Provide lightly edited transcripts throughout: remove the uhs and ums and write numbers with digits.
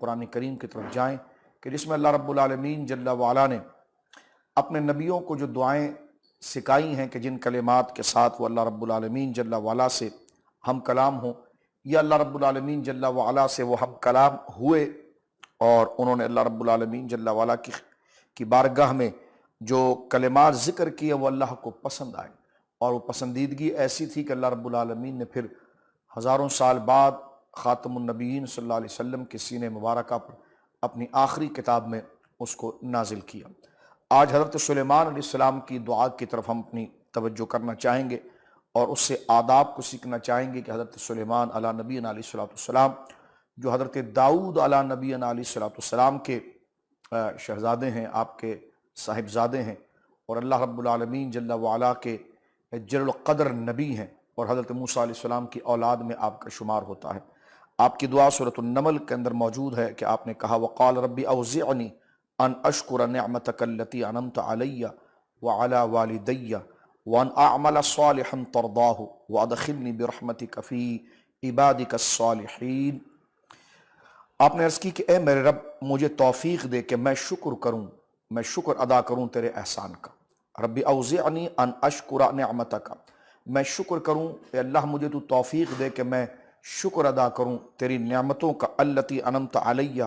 قرآن کریم کی طرف جائیں کہ جس میں اللہ رب العالمین جل وعلا نے اپنے نبیوں کو جو دعائیں سکھائی ہیں کہ جن کلمات کے ساتھ وہ اللہ رب العالمین جل وعلا سے ہم کلام ہوں، یا اللہ رب العالمین جل وعلا سے وہ ہم کلام ہوئے اور انہوں نے اللہ رب العالمین جل وعلا کی بارگاہ میں جو کلمات ذکر کیے وہ اللہ کو پسند آئے، اور وہ پسندیدگی ایسی تھی کہ اللہ رب العالمین نے پھر ہزاروں سال بعد خاتم النبیین صلی اللہ علیہ وسلم کے سینے مبارکہ پر اپنی آخری کتاب میں اس کو نازل کیا۔ آج حضرت سلیمان علیہ السلام کی دعا کی طرف ہم اپنی توجہ کرنا چاہیں گے اور اس سے آداب کو سیکھنا چاہیں گے کہ حضرت سلیمان علیہ نبینا علیہ السلام جو حضرت داؤد علیہ نبینا علیہ السلام کے شہزادے ہیں، آپ کے صاحبزادے ہیں، اور اللہ رب العالمین جل وعلا کے جلیل القدر نبی ہیں، اور حضرت موسیٰ علیہ السلام کی اولاد میں آپ کا شمار ہوتا ہے۔ آپ کی دعا سورۃ النمل کے اندر موجود ہے کہ آپ نے کہا وقال ربی اوزعنی ان اشکر نعمتک التی انعمت علی وعلی والدی وان اعمل صالحا ترضاہ وادخلنی برحمتک فی عبادک الصالحین۔ آپ نے عرض کی کہ اے میرے رب مجھے توفیق دے کہ میں شکر کروں، میں شکر ادا کروں تیرے احسان کا۔ ربی اوزعنی ان اشکر نعمتک، میں شکر کروں، اے اللہ مجھے تو توفیق دے کہ میں شکر ادا کروں تیری نعمتوں کا، التی انعمت علی،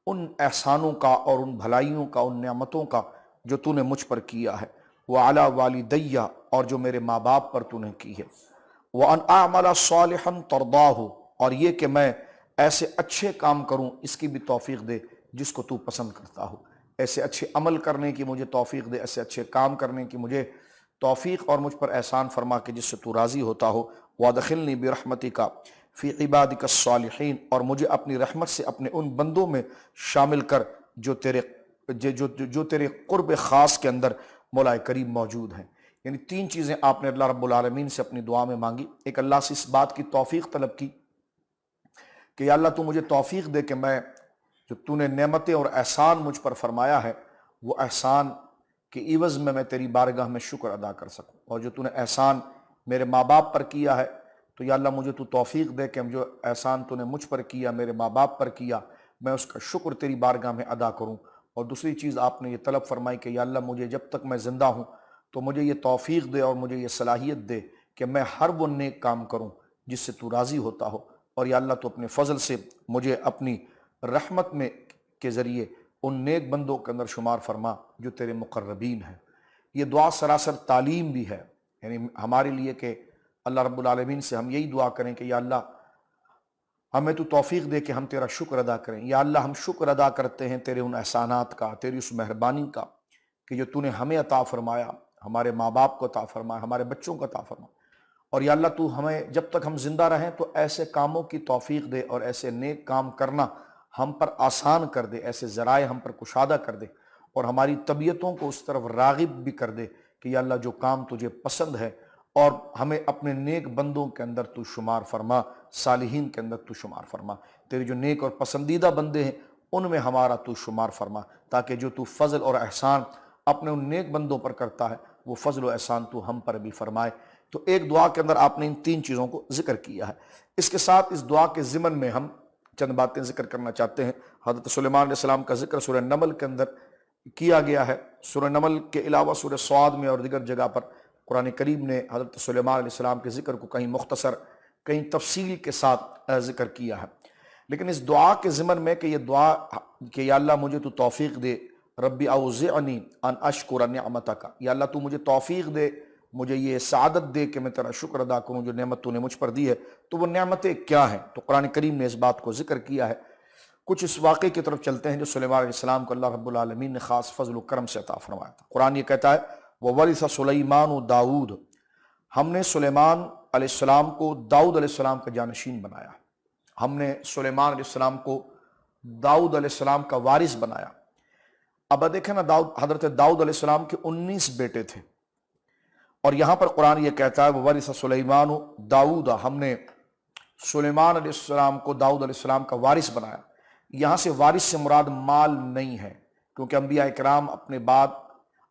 ان احسانوں کا اور ان بھلائیوں کا، ان نعمتوں کا جو تو نے مجھ پر کیا ہے، وعلی والدی، اور جو میرے ماں باپ پر تو نے کی ہے، وان اعمل صالحا ترضاہ، اور یہ کہ میں ایسے اچھے کام کروں اس کی بھی توفیق دے جس کو تو پسند کرتا ہو، ایسے اچھے عمل کرنے کی مجھے توفیق دے، ایسے اچھے کام کرنے کی مجھے توفیق اور مجھ پر احسان فرما کہ جس سے تو راضی ہوتا ہو، وادخلنی برحمتک فی عبادک الصالحین، اور مجھے اپنی رحمت سے اپنے ان بندوں میں شامل کر جو تیرے قرب خاص کے اندر مولا کریم موجود ہیں۔ یعنی تین چیزیں آپ نے اللہ رب العالمین سے اپنی دعا میں مانگی۔ ایک، اللہ سے اس بات کی توفیق طلب کی کہ یا اللہ تو مجھے توفیق دے کہ میں جو تو نے نعمتیں اور احسان مجھ پر فرمایا ہے وہ احسان کے عوض میں تیری بارگاہ میں شکر ادا کر سکوں، اور جو تو نے احسان میرے ماں باپ پر کیا ہے تو یا اللہ مجھے تو توفیق دے کہ جو احسان تو نے مجھ پر کیا، میرے ماں باپ پر کیا، میں اس کا شکر تیری بارگاہ میں ادا کروں۔ اور دوسری چیز آپ نے یہ طلب فرمائی کہ یا اللہ مجھے جب تک میں زندہ ہوں تو مجھے یہ توفیق دے اور مجھے یہ صلاحیت دے کہ میں ہر وہ نیک کام کروں جس سے تو راضی ہوتا ہو، اور یا اللہ تو اپنے فضل سے مجھے اپنی رحمت میں کے ذریعے ان نیک بندوں کے اندر شمار فرما جو تیرے مقربین ہیں۔ یہ دعا سراسر تعلیم بھی ہے، یعنی ہمارے لیے کہ اللہ رب العالمین سے ہم یہی دعا کریں کہ یا اللہ ہمیں تو توفیق دے کہ ہم تیرا شکر ادا کریں۔ یا اللہ ہم شکر ادا کرتے ہیں تیرے ان احسانات کا، تیری اس مہربانی کا کہ جو تو نے ہمیں عطا فرمایا، ہمارے ماں باپ کو عطا فرمایا، ہمارے بچوں کو عطا فرمایا، اور یا اللہ تو ہمیں جب تک ہم زندہ رہیں تو ایسے کاموں کی توفیق دے اور ایسے نیک کام کرنا ہم پر آسان کر دے، ایسے ذرائع ہم پر کشادہ کر دے، اور ہماری طبیعتوں کو اس طرف راغب بھی کر دے کہ یا اللہ جو کام تجھے پسند ہے، اور ہمیں اپنے نیک بندوں کے اندر تو شمار فرما، صالحین کے اندر تو شمار فرما، تیرے جو نیک اور پسندیدہ بندے ہیں ان میں ہمارا تو شمار فرما، تاکہ جو تو فضل اور احسان اپنے ان نیک بندوں پر کرتا ہے وہ فضل و احسان تو ہم پر بھی فرمائے۔ تو ایک دعا کے اندر آپ نے ان تین چیزوں کو ذکر کیا ہے۔ اس کے ساتھ اس دعا کے ضمن میں ہم چند باتیں ذکر کرنا چاہتے ہیں۔ حضرت سلیمان علیہ السلام کا ذکر سورہ نمل کے اندر کیا گیا ہے۔ سورہ نمل کے علاوہ سورہ صاد میں اور دیگر جگہ پر قرآن کریم نے حضرت سلیمان علیہ السلام کے ذکر کو کہیں مختصر کہیں تفصیل کے ساتھ ذکر کیا ہے، لیکن اس دعا کے ضمن میں کہ یہ دعا کہ یا اللہ مجھے تو توفیق دے، ربی اوزعنی ان اشکر نعمتک، یا اللہ تو مجھے توفیق دے، مجھے یہ سعادت دے کہ میں تیرا شکر ادا کروں جو نعمت تو نے مجھ پر دی ہے۔ تو وہ نعمتیں کیا ہیں؟ تو قرآن کریم نے اس بات کو ذکر کیا ہے۔ کچھ اس واقعے کی طرف چلتے ہیں جو سلیمان علیہ السلام کو اللہ رب العالمین نے خاص فضل و کرم سے عطا فرمایا تھا۔ قرآن یہ کہتا ہے وَوَرِثَ سُلَيْمَانُ داؤد، ہم نے سلیمان علیہ السلام کو داؤد علیہ السلام کا جانشین بنایا، ہم نے سلیمان علیہ السلام کو داؤد علیہ السلام کا وارث بنایا۔ اب دیکھیں نا، حضرت داؤد علیہ السلام کے 19 بیٹے تھے، اور یہاں پر قرآن یہ کہتا ہے وَوَرِثَ سُلَيْمَانُ داؤد، ہم نے سلیمان علیہ السلام کو داؤد علیہ السلام کا وارث بنایا۔ یہاں سے وارث سے مراد مال نہیں ہے، کیونکہ انبیاء کرام اپنے بعد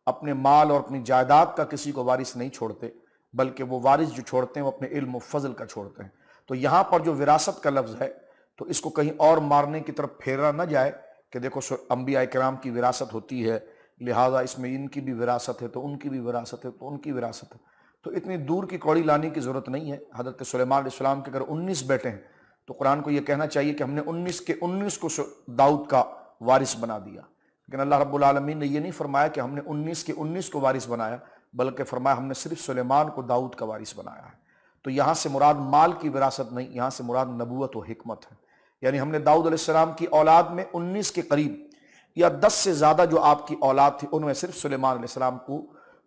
اپنے مال اور اپنی جائیداد کا کسی کو وارث نہیں چھوڑتے، بلکہ وہ وارث جو چھوڑتے ہیں وہ اپنے علم و فضل کا چھوڑتے ہیں۔ تو یہاں پر جو وراثت کا لفظ ہے تو اس کو کہیں اور مارنے کی طرف پھیرا نہ جائے کہ دیکھو انبیاء کرام کی وراثت ہوتی ہے، لہٰذا اس میں ان کی بھی وراثت ہے تو ان کی بھی وراثت ہے تو ان کی وراثت ہے۔ تو اتنی دور کی کوڑی لانے کی ضرورت نہیں ہے۔ حضرت سلیمان علیہ السلام کے اگر 19 بیٹے ہیں تو قرآن کو یہ کہنا چاہیے کہ ہم نے 19 کے 19 کو داؤد کا وارث بنا دیا، لیکن اللہ رب العالمین نے یہ نہیں فرمایا کہ ہم نے 19 کے 19 کو وارث بنایا، بلکہ فرمایا ہم نے صرف سلیمان کو داؤد کا وارث بنایا ہے۔ تو یہاں سے مراد مال کی وراثت نہیں، یہاں سے مراد نبوت و حکمت ہے۔ یعنی ہم نے داؤد علیہ السلام کی اولاد میں 19 کے قریب یا 10 سے زیادہ جو آپ کی اولاد تھی، ان میں صرف سلیمان علیہ السلام کو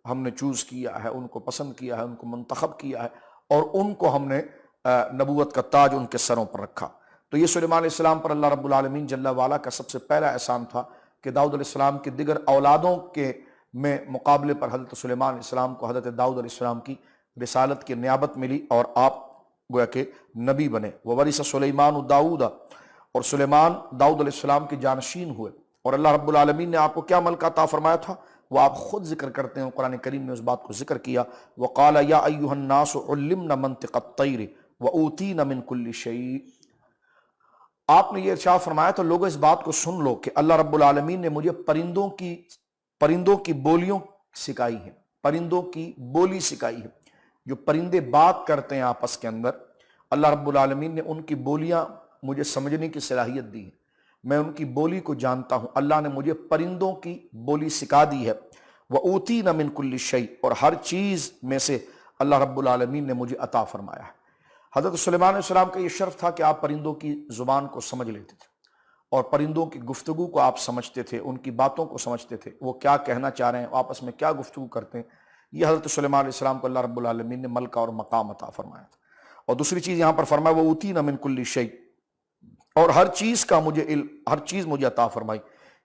ہم نے چوز کیا ہے، ان کو پسند کیا ہے، ان کو منتخب کیا ہے، اور ان کو ہم نے نبوت کا تاج ان کے سروں پر رکھا۔ تو یہ سلیمان علیہ السلام پر اللہ رب العالمین جل وعلا کا سب سے پہلا احسان تھا کہ داؤد علیہ السلام کی دیگر اولادوں کے میں مقابلے پر حضرت سلیمان علیہ السلام کو حضرت داؤد علیہ السلام کی رسالت کی نیابت ملی اور آپ گویا کہ نبی بنے۔ وورث سلیمان داؤد، اور سلیمان داؤد علیہ السلام کے جانشین ہوئے۔ اور اللہ رب العالمین نے آپ کو کیا ملک عطا فرمایا تھا وہ آپ خود ذکر کرتے ہیں، قرآن کریم نے اس بات کو ذکر کیا، وقال یا ایھا الناس علمنا منطق الطیر واوتینا من کل شیء۔ آپ نے یہ ارشاد فرمایا تو لوگوں اس بات کو سن لو کہ اللہ رب العالمین نے مجھے پرندوں کی بولیوں سکھائی ہے، پرندوں کی بولی سکھائی ہے۔ جو پرندے بات کرتے ہیں آپس کے اندر، اللہ رب العالمین نے ان کی بولیاں مجھے سمجھنے کی صلاحیت دی ہے، میں ان کی بولی کو جانتا ہوں۔ اللہ نے مجھے پرندوں کی بولی سکھا دی ہے۔ وَأُوتِينَ مِن كُلِّ شَيْءٍ، اور ہر چیز میں سے اللہ رب العالمین نے مجھے عطا فرمایا ہے۔ حضرت سلیمان علیہ السلام کا یہ شرف تھا کہ آپ پرندوں کی زبان کو سمجھ لیتے تھے، اور پرندوں کی گفتگو کو آپ سمجھتے تھے، ان کی باتوں کو سمجھتے تھے، وہ کیا کہنا چاہ رہے ہیں، آپس میں کیا گفتگو کرتے ہیں۔ یہ حضرت سلیمان علیہ السلام کو اللہ رب العالمین نے ملکہ اور مقام عطا فرمایا تھا۔ اور دوسری چیز یہاں پر فرمایا وَأُوتِينَ مِن كُلِّ شَيْءٍ، اور ہر چیز کا مجھے علم، ہر چیز مجھے عطا فرمائی،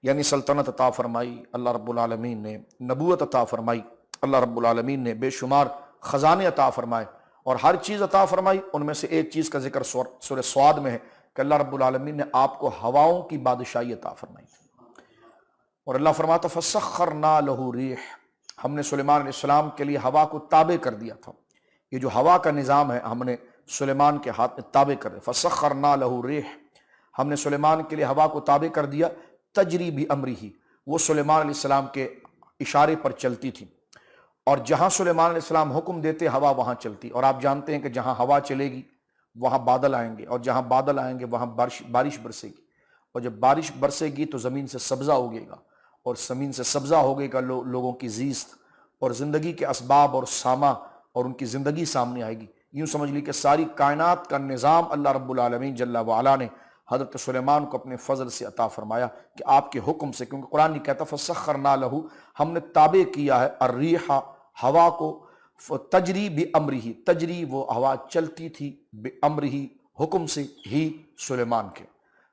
یعنی سلطنت عطا فرمائی اللہ رب العالمین نے، نبوت عطا فرمائی اللہ رب العالمین نے، بے شمار خزانے عطا فرمائے، اور ہر چیز عطا فرمائی۔ ان میں سے ایک چیز کا ذکر سورہ صاد میں ہے کہ اللہ رب العالمین نے آپ کو ہواؤں کی بادشاہی عطا فرمائی، اور اللہ فرماتا فَسَخَّرْنَا لَهُ رِيحًا، ہم نے سلیمان علیہ السلام کے لیے ہوا کو تابع کر دیا تھا۔ یہ جو ہوا کا نظام ہے ہم نے سلیمان کے ہاتھ میں تابع کر دیا، فَسَخَّرْنَا لَهُ رِيحًا، ہم نے سلیمان کے لیے ہوا کو تابع کر دیا، تجری بِأَمْرِهِ، وہ سلیمان علیہ السلام کے اشارے پر چلتی تھی، اور جہاں سلیمان علیہ السلام حکم دیتے ہوا وہاں چلتی۔ اور آپ جانتے ہیں کہ جہاں ہوا چلے گی وہاں بادل آئیں گے، اور جہاں بادل آئیں گے وہاں بارش برسے گی، اور جب بارش برسے گی تو زمین سے سبزہ اگے گا، اور زمین سے سبزہ ہوگے گا لوگوں کی زیست اور زندگی کے اسباب اور ساما، اور ان کی زندگی سامنے آئے گی۔ یوں سمجھ لی کہ ساری کائنات کا نظام اللہ رب العالمین جل وعلا نے حضرت سلیمان کو اپنے فضل سے عطا فرمایا کہ آپ کے حکم سے، کیونکہ قرآن نہیں کہتا فَسَخَّرْنَا لَهُ، ہم نے تابع کیا ہے الرِّيحَ، ہوا کو، تجری بِأَمْرِهِ، تجری وہ ہوا چلتی تھی، بِأَمْرِهِ حکم سے، ہی سلیمان کے،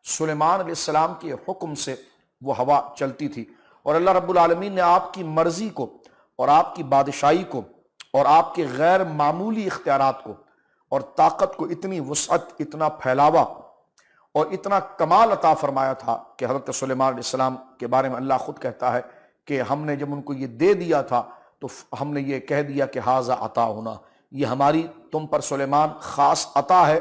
سلیمان علیہ السلام کے حکم سے وہ ہوا چلتی تھی۔ اور اللہ رب العالمین نے آپ کی مرضی کو اور آپ کی بادشاہی کو اور آپ کے غیر معمولی اختیارات کو اور طاقت کو اتنی وسعت، اتنا پھیلاوا اور اتنا کمال عطا فرمایا تھا کہ حضرت سلیمان علیہ السلام کے بارے میں اللہ خود کہتا ہے کہ ہم نے جب ان کو یہ دے دیا تھا تو ہم نے یہ کہہ دیا کہ ھذا عطاؤنا، یہ ہماری تم پر سلیمان خاص عطا ہے،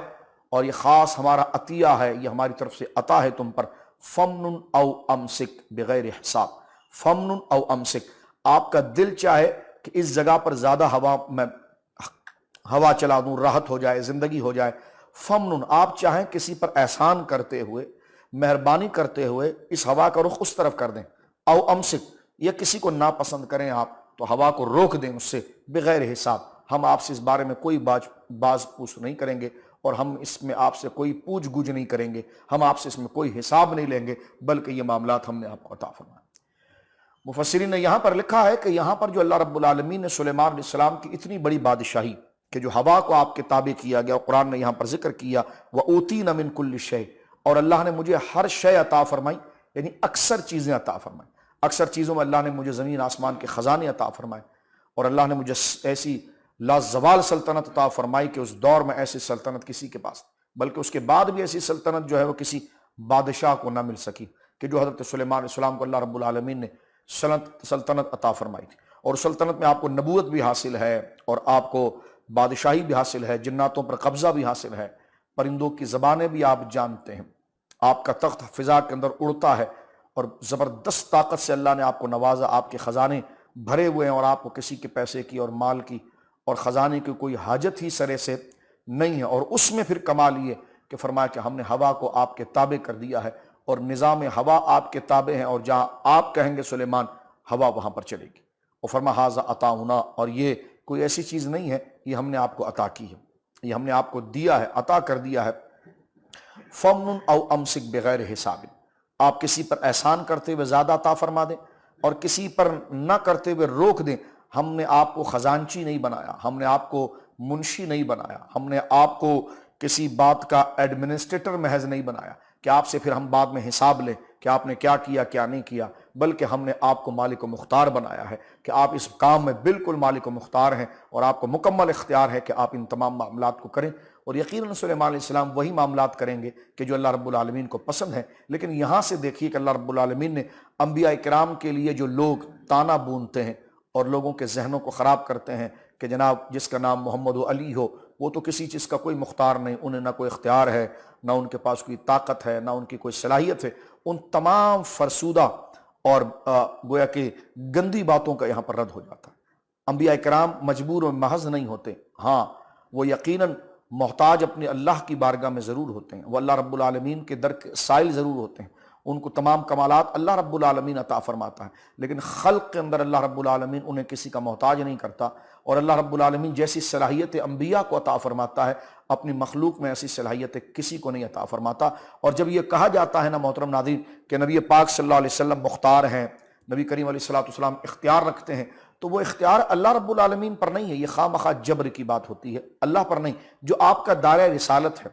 اور یہ خاص ہمارا عطیہ ہے، یہ ہماری طرف سے عطا ہے تم پر۔ فمن او امسک بغیر حساب، فمن او امسک، آپ کا دل چاہے کہ اس جگہ پر زیادہ ہوا چلا دوں، راحت ہو جائے، زندگی ہو جائے، فمن، آپ چاہیں کسی پر احسان کرتے ہوئے، مہربانی کرتے ہوئے اس ہوا کا رخ اس طرف کر دیں، او امسک، یا کسی کو ناپسند کریں آپ تو ہوا کو روک دیں اس سے، بغیر حساب، ہم آپ سے اس بارے میں کوئی باز پوچھ نہیں کریں گے، اور ہم اس میں آپ سے کوئی پوچھ گچھ نہیں کریں گے، ہم آپ سے اس میں کوئی حساب نہیں لیں گے، بلکہ یہ معاملات ہم نے آپ کو عطا فرمایا۔ مفسرین نے یہاں پر لکھا ہے کہ یہاں پر جو اللہ رب العالمین نے سلیمان علیہ السلام کی اتنی بڑی بادشاہی کہ جو ہوا کو آپ کے تابع کیا گیا، قرآن نے یہاں پر ذکر کیا وَأُوتِينَ مِن كُلِّ شَيْءٍ، اور اللہ نے مجھے ہر شے عطا فرمائی، یعنی اکثر چیزیں عطا فرمائی، اکثر چیزوں میں اللہ نے مجھے زمین آسمان کے خزانے عطا فرمائے، اور اللہ نے مجھے ایسی لازوال سلطنت عطا فرمائی کہ اس دور میں ایسی سلطنت کسی کے پاس، بلکہ اس کے بعد بھی ایسی سلطنت جو ہے وہ کسی بادشاہ کو نہ مل سکی کہ جو حضرت سلیمان علیہ السلام کو اللہ رب العالمین نے سلطنت عطا فرمائی تھی۔ اور سلطنت میں آپ کو نبوت بھی حاصل ہے، اور آپ کو بادشاہی بھی حاصل ہے، جناتوں پر قبضہ بھی حاصل ہے، پرندوں کی زبانیں بھی آپ جانتے ہیں، آپ کا تخت فضا کے اندر اڑتا ہے اور زبردست طاقت سے اللہ نے آپ کو نوازا، آپ کے خزانے بھرے ہوئے ہیں اور آپ کو کسی کے پیسے کی اور مال کی اور خزانے کی کوئی حاجت ہی سرے سے نہیں ہے۔ اور اس میں پھر کمال یہ کہ فرمایا کہ ہم نے ہوا کو آپ کے تابع کر دیا ہے اور نظام ہوا آپ کے تابع ہیں، اور جہاں آپ کہیں گے سلیمان ہوا وہاں پر چلے گی۔ اور فرما ھذا عطاؤنا، اور یہ کوئی ایسی چیز نہیں ہے، یہ ہم نے آپ کو عطا کی ہے، یہ ہم نے آپ کو دیا ہے، عطا کر دیا ہے۔ فمن او امسک بغیر حساب، آپ کسی پر احسان کرتے ہوئے زیادہ عطا فرما دیں اور کسی پر نہ کرتے ہوئے روک دیں۔ ہم نے آپ کو خزانچی نہیں بنایا، ہم نے آپ کو منشی نہیں بنایا، ہم نے آپ کو کسی بات کا ایڈمنسٹریٹر محض نہیں بنایا کہ آپ سے پھر ہم بعد میں حساب لیں کہ آپ نے کیا کیا کیا نہیں کیا، بلکہ ہم نے آپ کو مالک و مختار بنایا ہے کہ آپ اس کام میں بالکل مالک و مختار ہیں اور آپ کو مکمل اختیار ہے کہ آپ ان تمام معاملات کو کریں۔ اور یقیناً سلیمان علیہ السلام وہی معاملات کریں گے کہ جو اللہ رب العالمین کو پسند ہے۔ لیکن یہاں سے دیکھیے کہ اللہ رب العالمین نے انبیاء کرام کے لیے جو لوگ تانا بونتے ہیں اور لوگوں کے ذہنوں کو خراب کرتے ہیں کہ جناب جس کا نام محمد و علی ہو وہ تو کسی چیز کا کوئی مختار نہیں، انہیں نہ کوئی اختیار ہے، نہ ان کے پاس کوئی طاقت ہے، نہ ان کی کوئی صلاحیت ہے، ان تمام فرسودہ اور گویا کہ گندی باتوں کا یہاں پر رد ہو جاتا ہے۔ انبیاء کرام مجبور و محض نہیں ہوتے، ہاں وہ یقیناً محتاج اپنے اللہ کی بارگاہ میں ضرور ہوتے ہیں، وہ اللہ رب العالمین کے در کے سائل ضرور ہوتے ہیں، ان کو تمام کمالات اللہ رب العالمین عطا فرماتا ہے، لیکن خلق کے اندر اللہ رب العالمین انہیں کسی کا محتاج نہیں کرتا۔ اور اللہ رب العالمین جیسی صلاحیت انبیاء کو عطا فرماتا ہے اپنی مخلوق میں ایسی صلاحیت کسی کو نہیں عطا فرماتا۔ اور جب یہ کہا جاتا ہے نا محترم ناظرین کہ نبی پاک صلی اللہ علیہ وسلم مختار ہیں، نبی کریم علیہ السلام اختیار رکھتے ہیں، تو وہ اختیار اللہ رب العالمین پر نہیں ہے، یہ خواہ مخواہ جبر کی بات ہوتی ہے، اللہ پر نہیں۔ جو آپ کا دائرہ رسالت ہے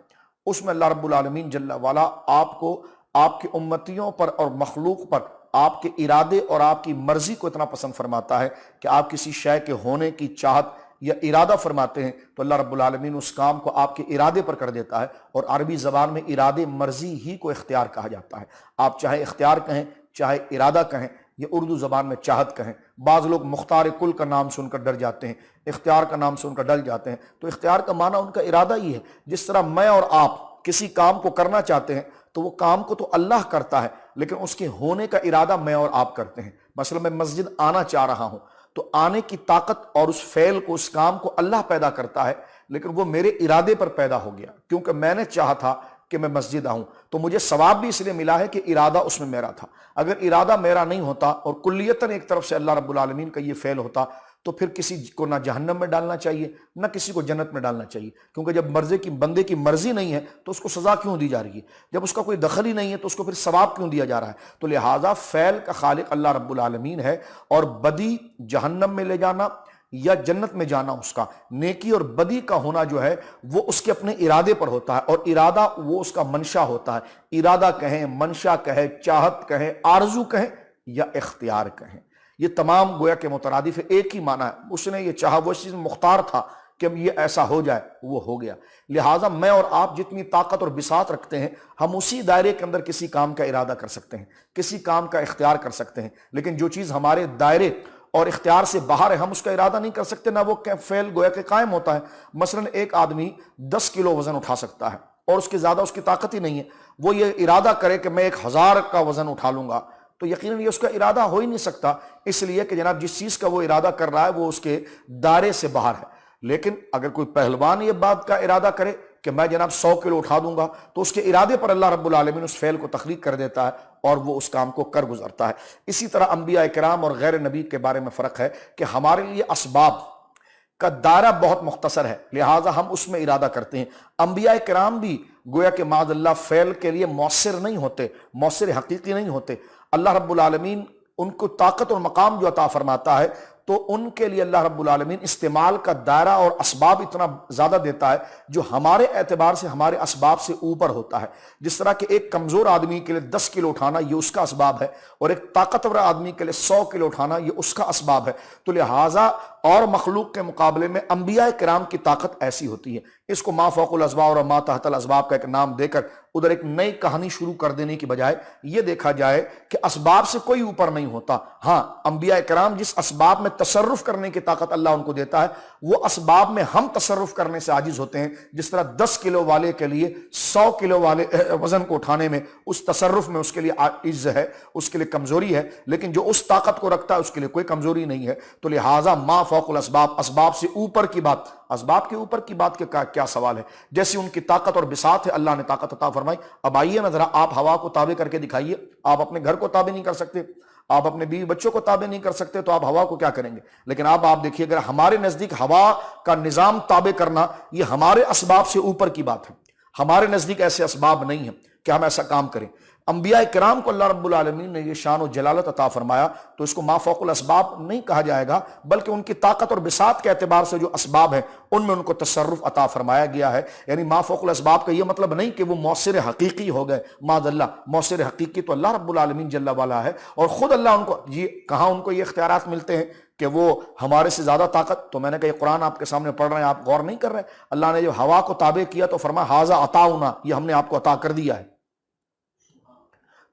اس میں اللہ رب العالمین جل وعلا آپ کو آپ کی امتیوں پر اور مخلوق پر آپ کے ارادے اور آپ کی مرضی کو اتنا پسند فرماتا ہے کہ آپ کسی شے کے ہونے کی چاہت یا ارادہ فرماتے ہیں تو اللہ رب العالمین اس کام کو آپ کے ارادے پر کر دیتا ہے۔ اور عربی زبان میں ارادے مرضی ہی کو اختیار کہا جاتا ہے، آپ چاہے اختیار کہیں چاہے ارادہ کہیں، یہ اردو زبان میں چاہت کہیں۔ بعض لوگ مختار کل کا نام سن کر ڈر جاتے ہیں، اختیار کا نام سن کر ڈر جاتے ہیں، تو اختیار کا معنی ان کا ارادہ ہی ہے۔ جس طرح میں اور آپ کسی کام کو کرنا چاہتے ہیں تو وہ کام کو تو اللہ کرتا ہے لیکن اس کے ہونے کا ارادہ میں اور آپ کرتے ہیں۔ مثلا میں مسجد آنا چاہ رہا ہوں تو آنے کی طاقت اور اس فعل کو اس کام کو اللہ پیدا کرتا ہے، لیکن وہ میرے ارادے پر پیدا ہو گیا کیونکہ میں نے چاہا تھا کہ میں مسجد آؤں، تو مجھے ثواب بھی اس لیے ملا ہے کہ ارادہ اس میں میرا تھا۔ اگر ارادہ میرا نہیں ہوتا اور کلیتاً ایک طرف سے اللہ رب العالمین کا یہ فعل ہوتا تو پھر کسی کو نہ جہنم میں ڈالنا چاہیے نہ کسی کو جنت میں ڈالنا چاہیے، کیونکہ جب بندے کی مرضی نہیں ہے تو اس کو سزا کیوں دی جا رہی ہے؟ جب اس کا کوئی دخل ہی نہیں ہے تو اس کو پھر ثواب کیوں دیا جا رہا ہے؟ تو لہٰذا فعل کا خالق اللہ رب العالمین ہے، اور بدی جہنم میں لے جانا یا جنت میں جانا، اس کا نیکی اور بدی کا ہونا جو ہے وہ اس کے اپنے ارادے پر ہوتا ہے، اور ارادہ وہ اس کا منشا ہوتا ہے۔ ارادہ کہیں، منشا کہیں، چاہت کہیں، آرزو کہیں یا اختیار کہیں، یہ تمام گویا کہ مترادف ایک ہی معنی ہے۔ اس نے یہ چاہا، وہ چیز مختار تھا کہ یہ ایسا ہو جائے، وہ ہو گیا۔ لہٰذا میں اور آپ جتنی طاقت اور بساط رکھتے ہیں ہم اسی دائرے کے اندر کسی کام کا ارادہ کر سکتے ہیں، کسی کام کا اختیار کر سکتے ہیں، لیکن جو چیز ہمارے دائرے اور اختیار سے باہر ہے ہم اس کا ارادہ نہیں کر سکتے، نہ وہ فعل گویا کہ قائم ہوتا ہے۔ مثلا ایک آدمی 10 کلو وزن اٹھا سکتا ہے اور اس کے زیادہ اس کی طاقت ہی نہیں ہے، وہ یہ ارادہ کرے کہ میں 1000 کا وزن اٹھا لوں گا تو یقیناً یہ اس کا ارادہ ہو ہی نہیں سکتا، اس لیے کہ جناب جس چیز کا وہ ارادہ کر رہا ہے وہ اس کے دائرے سے باہر ہے۔ لیکن اگر کوئی پہلوان یہ بات کا ارادہ کرے کہ میں جناب 100 کلو اٹھا دوں گا تو اس کے ارادے پر اللہ رب العالمین اس فعل کو تخلیق کر دیتا ہے اور وہ اس کام کو کر گزرتا ہے۔ اسی طرح انبیاء کرام اور غیر نبی کے بارے میں فرق ہے کہ ہمارے لیے اسباب کا دائرہ بہت مختصر ہے، لہٰذا ہم اس میں ارادہ کرتے ہیں۔ انبیاء کرام بھی گویا کہ معاذ اللہ فعل کے لیے مؤثر نہیں ہوتے، مؤثر حقیقی نہیں ہوتے۔ اللہ رب العالمین ان کو طاقت اور مقام جو عطا فرماتا ہے تو ان کے لیے اللہ رب العالمین استعمال کا دائرہ اور اسباب اتنا زیادہ دیتا ہے جو ہمارے اعتبار سے ہمارے اسباب سے اوپر ہوتا ہے۔ جس طرح کہ ایک کمزور آدمی کے لیے 10 کلو اٹھانا یہ اس کا اسباب ہے، اور ایک طاقتور آدمی کے لیے 100 کلو اٹھانا یہ اس کا اسباب ہے۔ تو لہٰذا اور مخلوق کے مقابلے میں انبیاء کرام کی طاقت ایسی ہوتی ہے. اس کو ما فوق الاسباب اور ما تحت الاسباب کا ایک نام دے کر ادھر ایک نئی کہانی شروع کر دینے کی بجائے یہ دیکھا جائے کہ اسباب سے کوئی اوپر نہیں ہوتا. ہاں انبیاء کرام جس اسباب میں تصرف کرنے کی طاقت اللہ ان کو دیتا ہے وہ اسباب میں ہم تصرف کرنے سے عاجز ہوتے ہیں. جس طرح 10 کلو والے کے لیے 100 کلو والے وزن کو اٹھانے میں اس تصرف میں اس کے لیے عجز ہے, اس کے لیے کمزوری ہے, لیکن جو اس طاقت کو رکھتا ہے اس کے لیے کوئی کمزوری نہیں ہے. تو لہٰذا ما فوق الاسباب, اسباب سے اوپر کی بات, اسباب کے اوپر کی بات کے کیا سوال ہے؟ جیسی ان کی طاقت اور بساط ہے اللہ نے طاقت عطا فرمائی. اب آئیے نا ذرا آپ ہوا کو تابع کر کے دکھائیے. آپ اپنے گھر کو تابع نہیں کر سکتے, آپ اپنے بیوی بچوں کو تابع نہیں کر سکتے, تو آپ ہوا کو کیا کریں گے؟ لیکن آپ دیکھیے اگر ہمارے نزدیک ہوا کا نظام تابع کرنا یہ ہمارے اسباب سے اوپر کی بات ہے. ہمارے نزدیک ایسے اسباب نہیں ہیں کہ ہم ایسا کام کریں. انبیاء کرام کو اللہ رب العالمین نے یہ شان و جلالت عطا فرمایا تو اس کو ما فوق الاسباب نہیں کہا جائے گا, بلکہ ان کی طاقت اور بساط کے اعتبار سے جو اسباب ہیں ان میں ان کو تصرف عطا فرمایا گیا ہے. یعنی ما فوق الاسباب کا یہ مطلب نہیں کہ وہ مؤثر حقیقی ہو گئے, معاذ اللہ. مؤثر حقیقی تو اللہ رب العالمین جل والا ہے, اور خود اللہ ان کو کہاں ان کو یہ اختیارات ملتے ہیں کہ وہ ہمارے سے زیادہ طاقت. تو میں نے کہا یہ قرآن آپ کے سامنے پڑھ رہے ہیں, آپ غور نہیں کر رہے ہیں. اللہ نے جب ہوا کو تابع کیا تو فرمایا ھذا عطاؤنا, یہ ہم نے آپ کو عطا کر دیا ہے.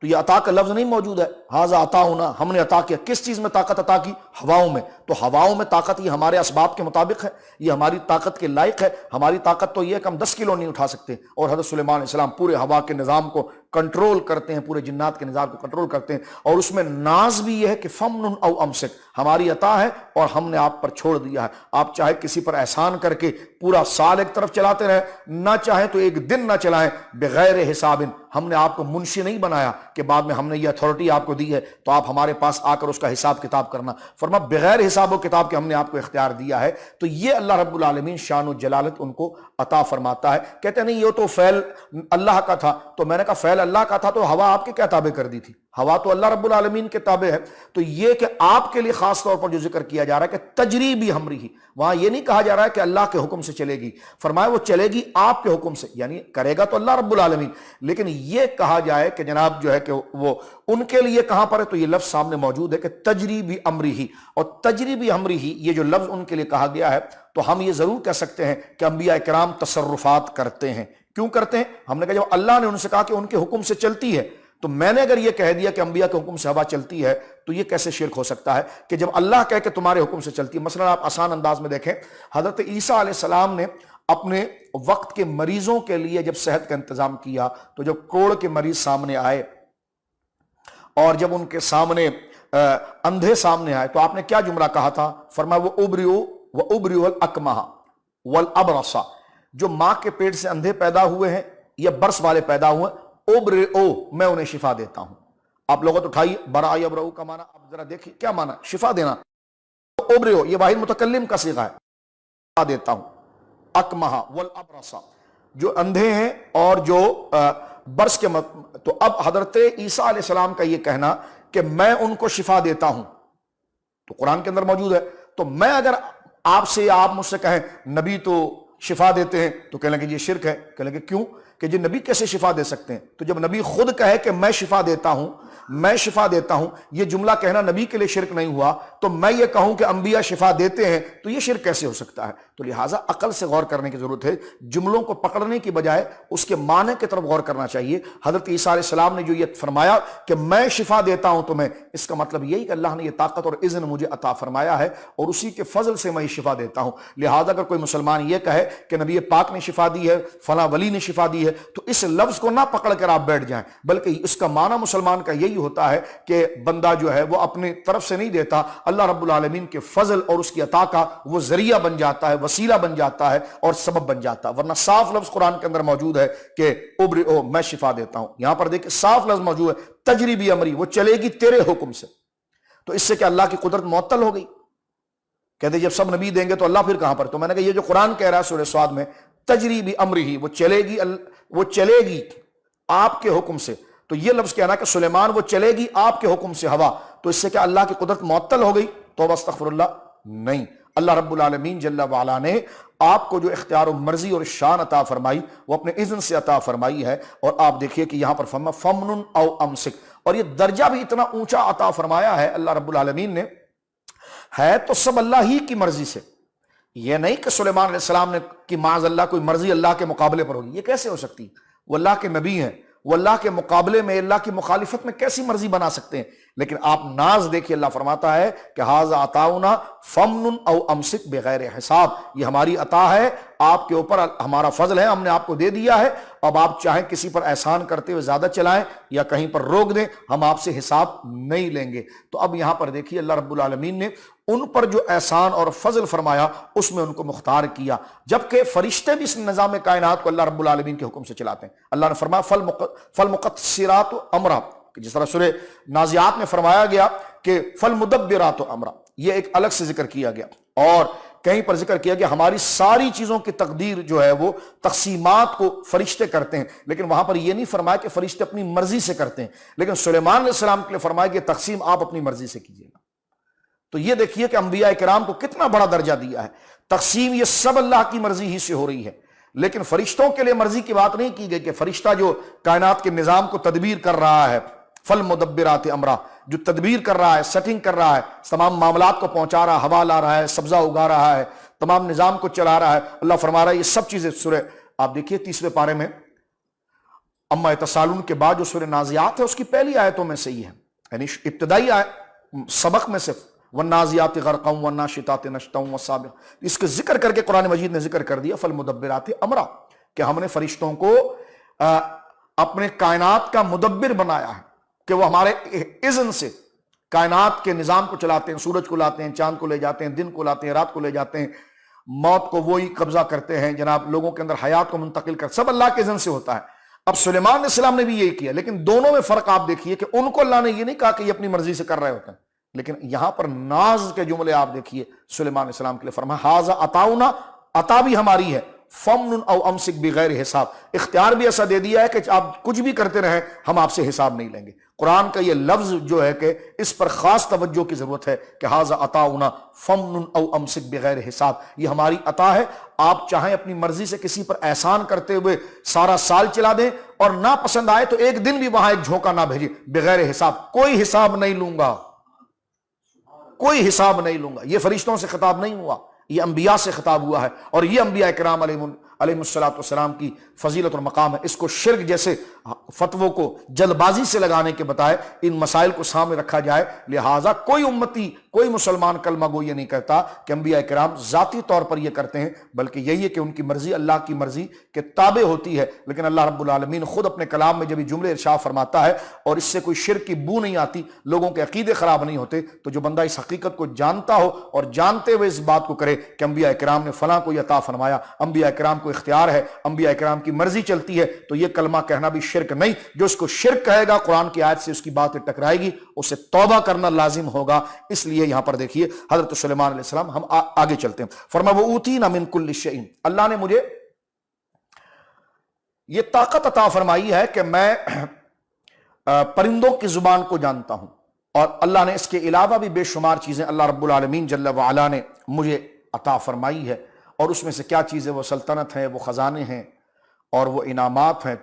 تو یہ عطا کا لفظ نہیں موجود ہے, ھذا عطاؤنا, ہم نے عطا کیا. کس چیز میں طاقت عطا کی؟ ہواؤں میں. تو ہواؤں میں طاقت یہ ہمارے اسباب کے مطابق ہے, یہ ہماری طاقت کے لائق ہے. ہماری طاقت تو یہ ہے کہ ہم 10 کلو نہیں اٹھا سکتے, اور حضرت سلیمان علیہ السلام پورے ہوا کے نظام کو کنٹرول کرتے ہیں, پورے جنات کے نظام کو کنٹرول کرتے ہیں. اور اس میں ناز بھی یہ ہے کہ فمن او امسک, ہماری عطا ہے اور ہم نے آپ پر چھوڑ دیا ہے. آپ چاہے کسی پر احسان کر کے پورا سال ایک طرف چلاتے رہیں, نہ چاہیں تو ایک دن نہ چلائیں, بغیر حساب. ہم نے آپ کو منشی نہیں بنایا کہ بعد میں ہم نے یہ اتھارٹی آپ کو دی ہے تو آپ ہمارے پاس آ کر اس کا حساب کتاب کرنا. فرما بغیر حساب و کتاب کے ہم نے آپ کو اختیار دیا ہے. تو یہ اللہ رب العالمین شان و جلالت ان کو عطا فرماتا ہے. کہتے ہیں نہیں یہ تو فعل اللہ کا تھا. تو میں نے کہا فعل اللہ کا تھا تو ہوا آپ کے کیا تابع کر دی تھی؟ ہوا تو اللہ رب العالمین کے تابع ہے. تو یہ کہ آپ کے لیے خاص طور پر جو ذکر کیا جا رہا ہے کہ تجری بھی ہمری ہی, وہاں یہ نہیں کہا جا رہا ہے کہ اللہ کے حکم سے چلے گی. فرمایا وہ چلے گی آپ کے حکم سے, یعنی کرے گا تو اللہ رب العالمین. لیکن یہ کہا جائے کہ جناب جو ہے کہ وہ ان کے لیے کہاں پر ہے, تو یہ لفظ سامنے موجود ہے کہ تجری بھی امری ہی. اور تجری بھی امری ہی یہ جو لفظ ان کے لیے کہا گیا ہے تو ہم یہ ضرور کہہ سکتے ہیں کہ انبیاء کرام تصرفات کرتے ہیں. کیوں کرتے ہیں؟ ہم نے کہا جب اللہ نے ان سے کہا کہ ان کے حکم سے چلتی ہے, تو میں نے اگر یہ کہہ دیا کہ انبیاء کے حکم سے ہوا چلتی ہے تو یہ کیسے شرک ہو سکتا ہے کہ جب اللہ کہے کہ تمہارے حکم سے چلتی ہے. مثلا آپ آسان انداز میں دیکھیں, حضرت عیسیٰ علیہ السلام نے اپنے وقت کے مریضوں کے لیے جب صحت کا انتظام کیا تو جب کوڑ کے مریض سامنے آئے اور جب ان کے سامنے اندھے سامنے آئے تو آپ نے کیا جملہ کہا تھا؟ فرمایا وہ ابریو الاکمہ والابرص, جو ماں کے پیٹ سے اندھے پیدا ہوئے ہیں یا برس والے پیدا ہوئے, ابریو میں انہیں شفا دیتا ہوں. آپ لوگوں تو اٹھائیے برا یبرؤ کا معنی آپ ذرا دیکھیے کیا معنی, شفا دینا. ابریو یہ واحد متکلم کا صیغہ ہے, شفا دیتا ہوں. اکمہ والابرص, جو اندھے ہیں اور جو برس کے تو اب حضرت عیسیٰ علیہ السلام کا یہ کہنا کہ میں ان کو شفا دیتا ہوں تو قرآن کے اندر موجود ہے. تو میں اگر آپ سے یا آپ مجھ سے کہیں نبی تو شفا دیتے ہیں تو کہنے لگے یہ شرک ہے. کہنے لگے کیوں کہ جو نبی کیسے شفا دے سکتے ہیں؟ تو جب نبی خود کہے کہ میں شفا دیتا ہوں, میں شفا دیتا ہوں, یہ جملہ کہنا نبی کے لیے شرک نہیں ہوا, تو میں یہ کہوں کہ انبیاء شفا دیتے ہیں تو یہ شرک کیسے ہو سکتا ہے؟ تو لہٰذا عقل سے غور کرنے کی ضرورت ہے. جملوں کو پکڑنے کی بجائے اس کے معنی کی طرف غور کرنا چاہیے. حضرت عیسیٰ علیہ السلام نے جو یہ فرمایا کہ میں شفا دیتا ہوں تمہیں, اس کا مطلب یہی کہ اللہ نے یہ طاقت اور اذن مجھے عطا فرمایا ہے اور اسی کے فضل سے میں شفا دیتا ہوں. لہٰذا اگر کوئی مسلمان یہ کہے کہ نبی پاک نے شفا دی ہے, فلاں ولی نے شفا دی ہے, تو اس لفظ کو نہ پکڑ کر آپ بیٹھ جائیں, بلکہ اس کا معنی مسلمان کا یہی ہوتا ہے کہ بندہ جو ہے وہ اپنی طرف سے نہیں دیتا, اللہ رب العالمین کے فضل اور اس کی عطا کا وہ ذریعہ بن جاتا ہے, وسیلہ بن جاتا ہے اور سبب بن جاتا ہے. ورنہ صاف لفظ قرآن کے اندر موجود ہے کہ ابریو میں شفا دیتا ہوں. یہاں پر دیکھیں صاف لفظ موجود ہے تجریبی امری, وہ چلے گی تیرے حکم سے. تو اس سے کہ اللہ کی قدرت معطل ہو گئی. کہتے جب سب نبی دیں گے تو اللہ پھر کہاں پر؟ تو میں نے کہا یہ جو قرآن کہہ رہا ہے سورہ صاد میں تجریبی امری ہی, وہ چلے گی آپ کے حکم سے. تو یہ لفظ کہنا کہ سلیمان وہ چلے گی آپ کے حکم سے ہوا, تو اس سے کیا اللہ کی قدرت معطل ہو گئی؟ توبہ استغفر اللہ, نہیں. اللہ رب العالمین جل وعلا نے آپ کو جو اختیار و مرضی اور شان عطا فرمائی وہ اپنے اذن سے عطا فرمائی ہے. اور آپ دیکھیے کہ یہاں پر فرمایا فمن او امسک, اور یہ درجہ بھی اتنا اونچا عطا فرمایا ہے اللہ رب العالمین نے ہے تو سب اللہ ہی کی مرضی سے، یہ نہیں کہ سلیمان علیہ السلام نے کہ معاذ اللہ کوئی مرضی اللہ کے مقابلے پر ہوگی، یہ کیسے ہو سکتی؟ وہ اللہ کے نبی ہیں، وہ اللہ کے مقابلے میں اللہ کی مخالفت میں کیسی مرضی بنا سکتے ہیں؟ لیکن آپ ناز دیکھیے، اللہ فرماتا ہے کہ ھذا عطاؤنا فمنن او امسک بغیر حساب، یہ ہماری عطا ہے، آپ کے اوپر ہمارا فضل ہے، ہم نے آپ کو دے دیا ہے، اب آپ چاہیں کسی پر احسان کرتے ہوئے زیادہ چلائیں یا کہیں پر روک دیں، ہم آپ سے حساب نہیں لیں گے۔ تو اب یہاں پر دیکھیے اللہ رب العالمین نے ان پر جو احسان اور فضل فرمایا اس میں ان کو مختار کیا، جبکہ فرشتے بھی اس نظام کائنات کو اللہ رب العالمین کے حکم سے چلاتے ہیں۔ اللہ نے فرمایا فالمقتصرات امرا، جس طرح سورہ نازعات میں فرمایا گیا کہ فالمدبرات امرا، یہ ایک الگ سے ذکر کیا گیا، اور کہیں پر ذکر کیا گیا ہماری ساری چیزوں کی تقدیر جو ہے وہ تقسیمات کو فرشتے کرتے ہیں، لیکن وہاں پر یہ نہیں فرمایا کہ فرشتے اپنی مرضی سے کرتے ہیں، لیکن سلیمان علیہ السلام کے لیے فرمایا کہ تقسیم آپ اپنی مرضی سے کیجیے گا۔ تو یہ دیکھیے کہ انبیاء کرام کو کتنا بڑا درجہ دیا ہے، تقسیم یہ سب اللہ کی مرضی ہی سے ہو رہی ہے، لیکن فرشتوں کے لیے مرضی کی بات نہیں کی گئی کہ فرشتہ جو کائنات کے نظام کو تدبیر کر رہا ہے، فالمدبرات امرا، جو تدبیر کر رہا ہے، سیٹنگ کر رہا ہے، تمام معاملات کو پہنچا رہا ہے، ہوا لا رہا ہے، سبزہ اگا رہا ہے، تمام نظام کو چلا رہا ہے، اللہ فرما رہا ہے یہ سب چیزیں سورہ آپ دیکھیے 30ویں پارے میں اما یتساءلون کے بعد جو سورہ نازعات ہے اس کی پہلی آیتوں میں سے ہی ہے، یعنی ابتدائی سبق میں سے والنازعات غرقا والناشطات نشطا والسابق، اس کے ذکر کر کے قرآن مجید نے ذکر کر دیا فالمدبرات امرا، کہ ہم نے فرشتوں کو اپنے کائنات کا مدبر بنایا ہے کہ وہ ہمارے اذن سے کائنات کے نظام کو چلاتے ہیں، سورج کو لاتے ہیں، چاند کو لے جاتے ہیں، دن کو لاتے ہیں، رات کو لے جاتے ہیں، موت کو وہی قبضہ کرتے ہیں، جناب لوگوں کے اندر حیات کو منتقل کر، سب اللہ کے اذن سے ہوتا ہے۔ اب سلیمان علیہ السلام نے بھی یہی کیا، لیکن دونوں میں فرق آپ دیکھیے کہ ان کو اللہ نے یہ نہیں کہا کہ یہ اپنی مرضی سے کر رہے ہوتے ہیں، لیکن یہاں پر ناز کے جملے آپ دیکھیے سلیمان علیہ السلام کے لیے فرمایا ھذا عطاؤنا، عطا بھی ہماری ہے، فمنن او امسک بغیر حساب، اختیار بھی ایسا دے دیا ہے کہ آپ کچھ بھی کرتے رہیں ہم آپ سے حساب نہیں لیں گے۔ قرآن کا یہ لفظ جو ہے کہ اس پر خاص توجہ کی ضرورت ہے کہ ھذا عطاؤنا فمنن او امسک بغیر حساب، یہ ہماری عطا ہے، آپ چاہیں اپنی مرضی سے کسی پر احسان کرتے ہوئے سارا سال چلا دیں، اور نہ پسند آئے تو ایک دن بھی وہاں ایک جھونکا نہ بھیجیں، بغیر حساب، کوئی حساب نہیں لوں گا، کوئی حساب نہیں لوں گا۔ یہ فرشتوں سے خطاب نہیں ہوا، یہ انبیاء سے خطاب ہوا ہے، اور یہ انبیاء کرام علیہ السلام کی فضیلت اور مقام ہے۔ اس کو شرک جیسے فتووں کو جلد بازی سے لگانے کے بتائے ان مسائل کو سامنے رکھا جائے، لہٰذا کوئی امتی، کوئی مسلمان کلمہ گو یہ نہیں کہتا کہ انبیاء کرام ذاتی طور پر یہ کرتے ہیں، بلکہ یہی ہے کہ ان کی مرضی اللہ کی مرضی کے تابع ہوتی ہے۔ لیکن اللہ رب العالمین خود اپنے کلام میں جب یہ جملے ارشاد فرماتا ہے اور اس سے کوئی شرک کی بو نہیں آتی، لوگوں کے عقیدے خراب نہیں ہوتے، تو جو بندہ اس حقیقت کو جانتا ہو اور جانتے ہوئے اس بات کو کرے کہ انبیاء کرام نے فلاں کو یہ عطا فرمایا، انبیاء کرام کو اختیار ہے، انبیاء کرام کی مرضی چلتی ہے، تو یہ کلمہ کہنا بھی شرک نہیں۔ جو اس کو شرک کہے گا قرآن کی آیت سے اس کی بات ٹکرائے گی، اسے توبہ کرنا لازم ہوگا۔ اس لیے یہاں پر دیکھیے حضرت سلیمان علیہ السلام، ہم آگے چلتے ہیں، فرمایا وَأُوتِينَا مِن كُلِّ شَيْءٍ، اللہ نے مجھے یہ طاقت عطا فرمائی ہے کہ میں پرندوں کی زبان کو جانتا ہوں، اور اللہ نے اس کے علاوہ بھی بے شمار چیزیں اللہ رب العالمین جل وعلا نے مجھے عطا فرمائی ہے، اور اس میں سے کیا چیزیں وہ سلطنت ہیں، وہ خزانے ہیں، اور وہ انعامات ہیں،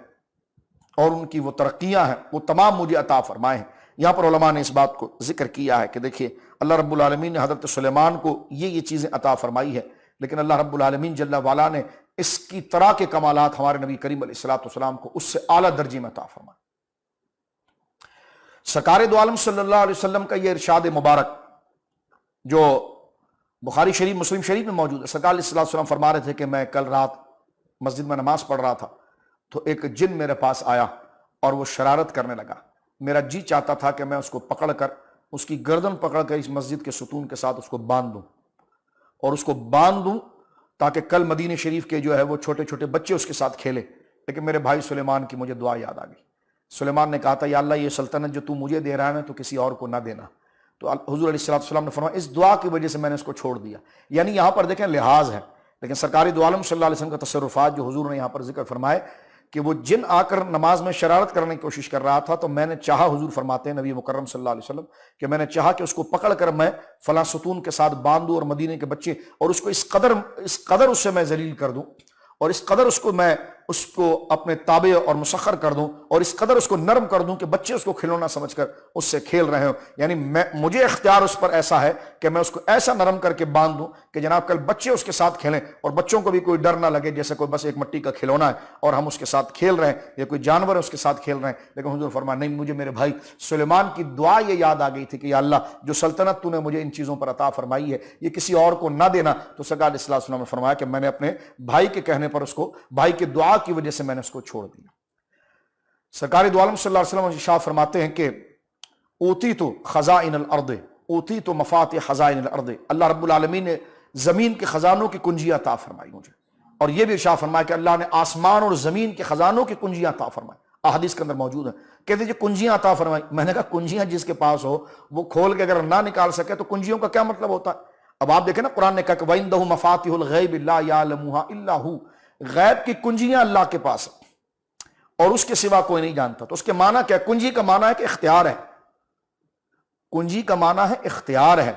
اور ان کی وہ ترقیاں ہیں، وہ تمام مجھے عطا فرمائے ہیں۔ یہاں پر علماء نے اس بات کو ذکر کیا ہے کہ دیکھیے اللہ رب العالمین نے حضرت سلیمان کو یہ چیزیں عطا فرمائی ہے، لیکن اللہ رب العالمین جل وعلا نے اس کی طرح کے کمالات ہمارے نبی کریم علیہ السلام کو اس سے اعلیٰ درجے میں عطا فرمائے۔ سرکار دو عالم صلی اللہ علیہ وسلم کا یہ ارشاد مبارک جو بخاری شریف مسلم شریف میں موجود ہے، سرکار علیہ السلام فرما رہے تھے کہ میں کل رات مسجد میں نماز پڑھ رہا تھا تو ایک جن میرے پاس آیا اور وہ شرارت کرنے لگا، میرا جی چاہتا تھا کہ میں اس کو پکڑ کر، اس کی گردن پکڑ کر اس مسجد کے ستون کے ساتھ اس کو باندھ دوں، اور اس کو باندھ دوں تاکہ کل مدینہ شریف کے جو ہے وہ چھوٹے چھوٹے بچے اس کے ساتھ کھیلے۔ لیکن میرے بھائی سلیمان کی مجھے دعا یاد آ گئی۔ سلیمان نے کہا تھا یا اللہ یہ سلطنت جو تو مجھے دے رہا ہے نا تو کسی اور کو نہ دینا، تو حضور علیہ السلام نے فرمایا اس دعا کی وجہ سے میں نے اس کو چھوڑ دیا۔ یعنی یہاں پر دیکھیں لحاظ ہے، لیکن سرکار دو عالم صلی اللہ علیہ وسلم کا تصرفات جو حضور نے یہاں پر ذکر فرمائے کہ وہ جن آ کر نماز میں شرارت کرنے کی کوشش کر رہا تھا، تو میں نے چاہا، حضور فرماتے ہیں نبی مکرم صلی اللہ علیہ وسلم، کہ میں نے چاہا کہ اس کو پکڑ کر میں فلاں ستون کے ساتھ باندھ دوں اور مدینے کے بچے، اور اس کو اس قدر اس سے میں ذلیل کر دوں، اور اس قدر اس کو میں اس کو اپنے تابع اور مسخر کر دوں اور اس قدر اس کو نرم کر دوں کہ بچے اس کو کھلونا سمجھ کر اس سے کھیل رہے ہوں. یعنی مجھے اختیار اس پر ایسا ہے کہ میں اس کو ایسا نرم کر کے باندھ دوں کہ جناب کل بچے اس کے ساتھ کھیلیں اور بچوں کو بھی کوئی ڈر نہ لگے جیسے کوئی بس ایک مٹی کا کھلونا ہے اور ہم اس کے ساتھ کھیل رہے ہیں یا کوئی جانور ہے اس کے ساتھ کھیل رہے ہیں. لیکن حضور فرمایا نہیں، مجھے میرے بھائی سلیمان کی دعا یہ یاد آ گئی تھی کہ یا اللہ جو سلطنت تو نے مجھے ان چیزوں پر عطا فرمائی ہے یہ کسی اور کو نہ دینا. تو سرکار علیہ السلام نے فرمایا کہ میں نے اپنے بھائی کے کہنے پر اس کو، بھائی کی دعا کی وجہ سے میں نے اس کو چھوڑ دیا. سرکار دو عالم صلی اللہ علیہ وسلم ارشاد فرماتے ہیں کہ اوتیت خزائن الارض، اوتیت مفاتح خزائن الارض، اللہ رب العالمین نے زمین کے خزانوں کی کنجیاں عطا فرمائی مجھے. اور یہ بھی ارشاد فرمایا کہ اللہ نے آسمان اور زمین کے خزانوں کی کنجیاں عطا فرمائی. احادیث کے اندر موجود ہے. کہتے ہیں کنجیاں عطا فرمائی. میں نے کہا کنجیاں جس کے پاس ہو وہ کھول کے اگر نہ نکال سکے تو کنجیوں کا کیا مطلب ہوتا ہے؟ اب آپ دیکھیں نا، قرآن نے کہا کہ وَعِندَهُ مَفَاتِحُ الْغَيْبِ لَا يَعْلَمُهَا إِلَّا هُوَ، غیب کی کنجیاں اللہ کے پاس ہیں اور اس کے سوا کوئی نہیں جانتا. تو اس کے معنی کیا ہے؟ کنجی کا معنی ہے کہ اختیار ہے. کنجی کا معنی ہے اختیار ہے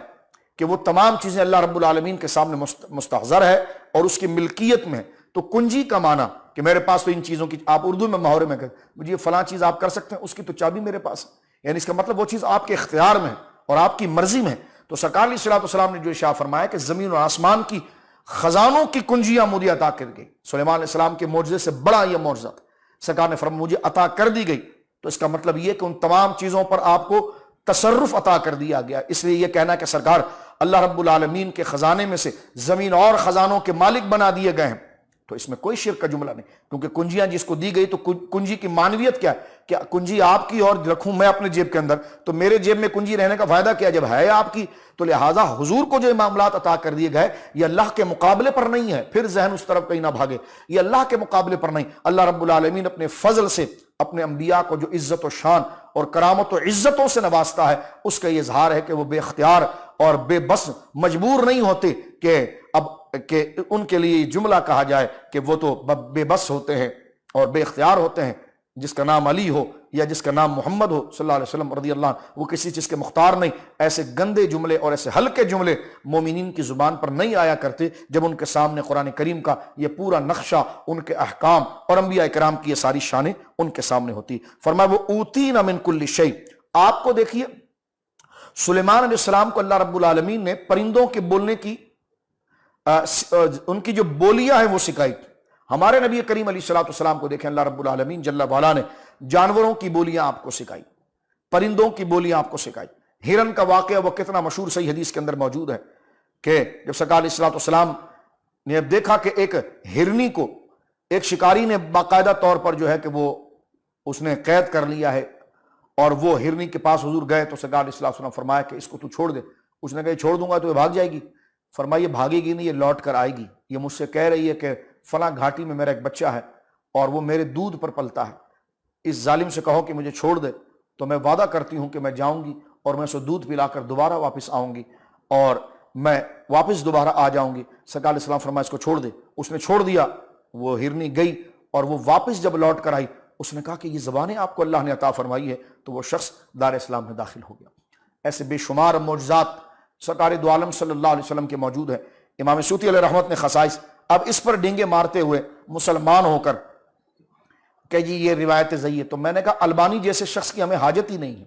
کہ وہ تمام چیزیں اللہ رب العالمین کے سامنے مستحضر ہے اور اس کی ملکیت میں ہے. تو کنجی کا معنی کہ میرے پاس تو ان چیزوں کی، آپ اردو میں محاورے میں کہتے ہیں مجھے فلاں چیز آپ کر سکتے ہیں، اس کی تو چابی میرے پاس ہے. یعنی اس کا مطلب وہ چیز آپ کے اختیار میں ہے اور آپ کی مرضی میں ہے. تو سرکار علیہ الصلوۃ والسلام نے جو ارشاد فرمایا کہ زمین اور آسمان کی خزانوں کی کنجیاں مجھے عطا کر گئی. سلیمان علیہ السلام کے معجزے سے بڑا یہ معجزہ تھا. سرکار نے فرمایا مجھے عطا کر دی گئی. تو اس کا مطلب یہ کہ ان تمام چیزوں پر آپ کو تصرف عطا کر دیا گیا. اس لیے یہ کہنا کہ سرکار اللہ رب العالمین کے خزانے میں سے زمین اور خزانوں کے مالک بنا دیے گئے ہیں، تو اس میں کوئی شرک کا جملہ نہیں. کیونکہ کنجیاں جس کو دی گئی تو کنجی کی معنویت کیا ہے کہ کنجی آپ کی اور رکھوں میں اپنے جیب کے اندر، تو میرے جیب میں کنجی رہنے کا فائدہ کیا جب ہے آپ کی. تو لہٰذا حضور کو جو معاملات عطا کر دیے گئے یہ اللہ کے مقابلے پر نہیں ہے. پھر ذہن اس طرف کہیں نہ بھاگے، یہ اللہ کے مقابلے پر نہیں. اللہ رب العالمین اپنے فضل سے اپنے انبیاء کو جو عزت و شان اور کرامت و عزتوں سے نوازتا ہے اس کا یہ اظہار ہے کہ وہ بے اختیار اور بے بس مجبور نہیں ہوتے کہ ان کے لیے جملہ کہا جائے کہ وہ تو بے بس ہوتے ہیں اور بے اختیار ہوتے ہیں. جس کا نام علی ہو یا جس کا نام محمد ہو صلی اللہ علیہ وسلم رضی اللہ عنہ، وہ کسی چیز کے مختار نہیں. ایسے گندے جملے اور ایسے ہلکے جملے مومنین کی زبان پر نہیں آیا کرتے جب ان کے سامنے قرآن کریم کا یہ پورا نقشہ، ان کے احکام اور انبیاء کرام کی یہ ساری شانیں ان کے سامنے ہوتی. فرمایا وہ اوتینا من کل شیء. آپ کو دیکھیے سلیمان علیہ السلام کو اللہ رب العالمین نے پرندوں کے بولنے کی ان کی جو بولیاں ہیں وہ سکھائی. ہمارے نبی کریم علیہ الصلوۃ والسلام کو دیکھیں اللہ رب العالمین جل وعلا نے جانوروں کی بولیاں آپ کو سکھائی، پرندوں کی بولیاں آپ کو سکھائی. ہرن کا واقعہ وہ کتنا مشہور صحیح حدیث کے اندر موجود ہے کہ جب سرکار علیہ الصلوۃ والسلام نے دیکھا کہ ایک ہرنی کو ایک شکاری نے باقاعدہ طور پر جو ہے کہ وہ اس نے قید کر لیا ہے اور وہ ہرنی کے پاس حضور گئے تو سرکار علیہ الصلوۃ والسلام فرمایا کہ اس کو تو چھوڑ دے. اس نے کہا چھوڑ دوں گا تو یہ بھاگ جائے گی. فرمایا یہ بھاگے گی نہیں، یہ لوٹ کر آئے گی. یہ مجھ سے کہہ رہی ہے کہ فلاں گھاٹی میں میرا ایک بچہ ہے اور وہ میرے دودھ پر پلتا ہے، اس ظالم سے کہو کہ مجھے چھوڑ دے تو میں وعدہ کرتی ہوں کہ میں جاؤں گی اور میں اسے دودھ پلا کر دوبارہ واپس آؤں گی اور میں واپس دوبارہ آ جاؤں گی. سرکار علیہ السلام فرمایا اس کو چھوڑ دے. اس نے چھوڑ دیا. وہ ہرنی گئی اور وہ واپس جب لوٹ کر آئی اس نے کہا کہ یہ زبانیں آپ کو اللہ نے عطا فرمائی ہے، تو وہ شخص دار اسلام میں داخل ہو گیا. ایسے بے شمار معجزات سرکار دو عالم صلی اللہ علیہ وسلم کے موجود ہے. امام سیوطی علیہ رحمت نے خصائص، اب اس پر ڈینگے مارتے ہوئے مسلمان ہو کر کہ جی یہ روایت ضعیف ہے، تو میں نے کہا البانی جیسے شخص کی ہمیں حاجت ہی نہیں ہے،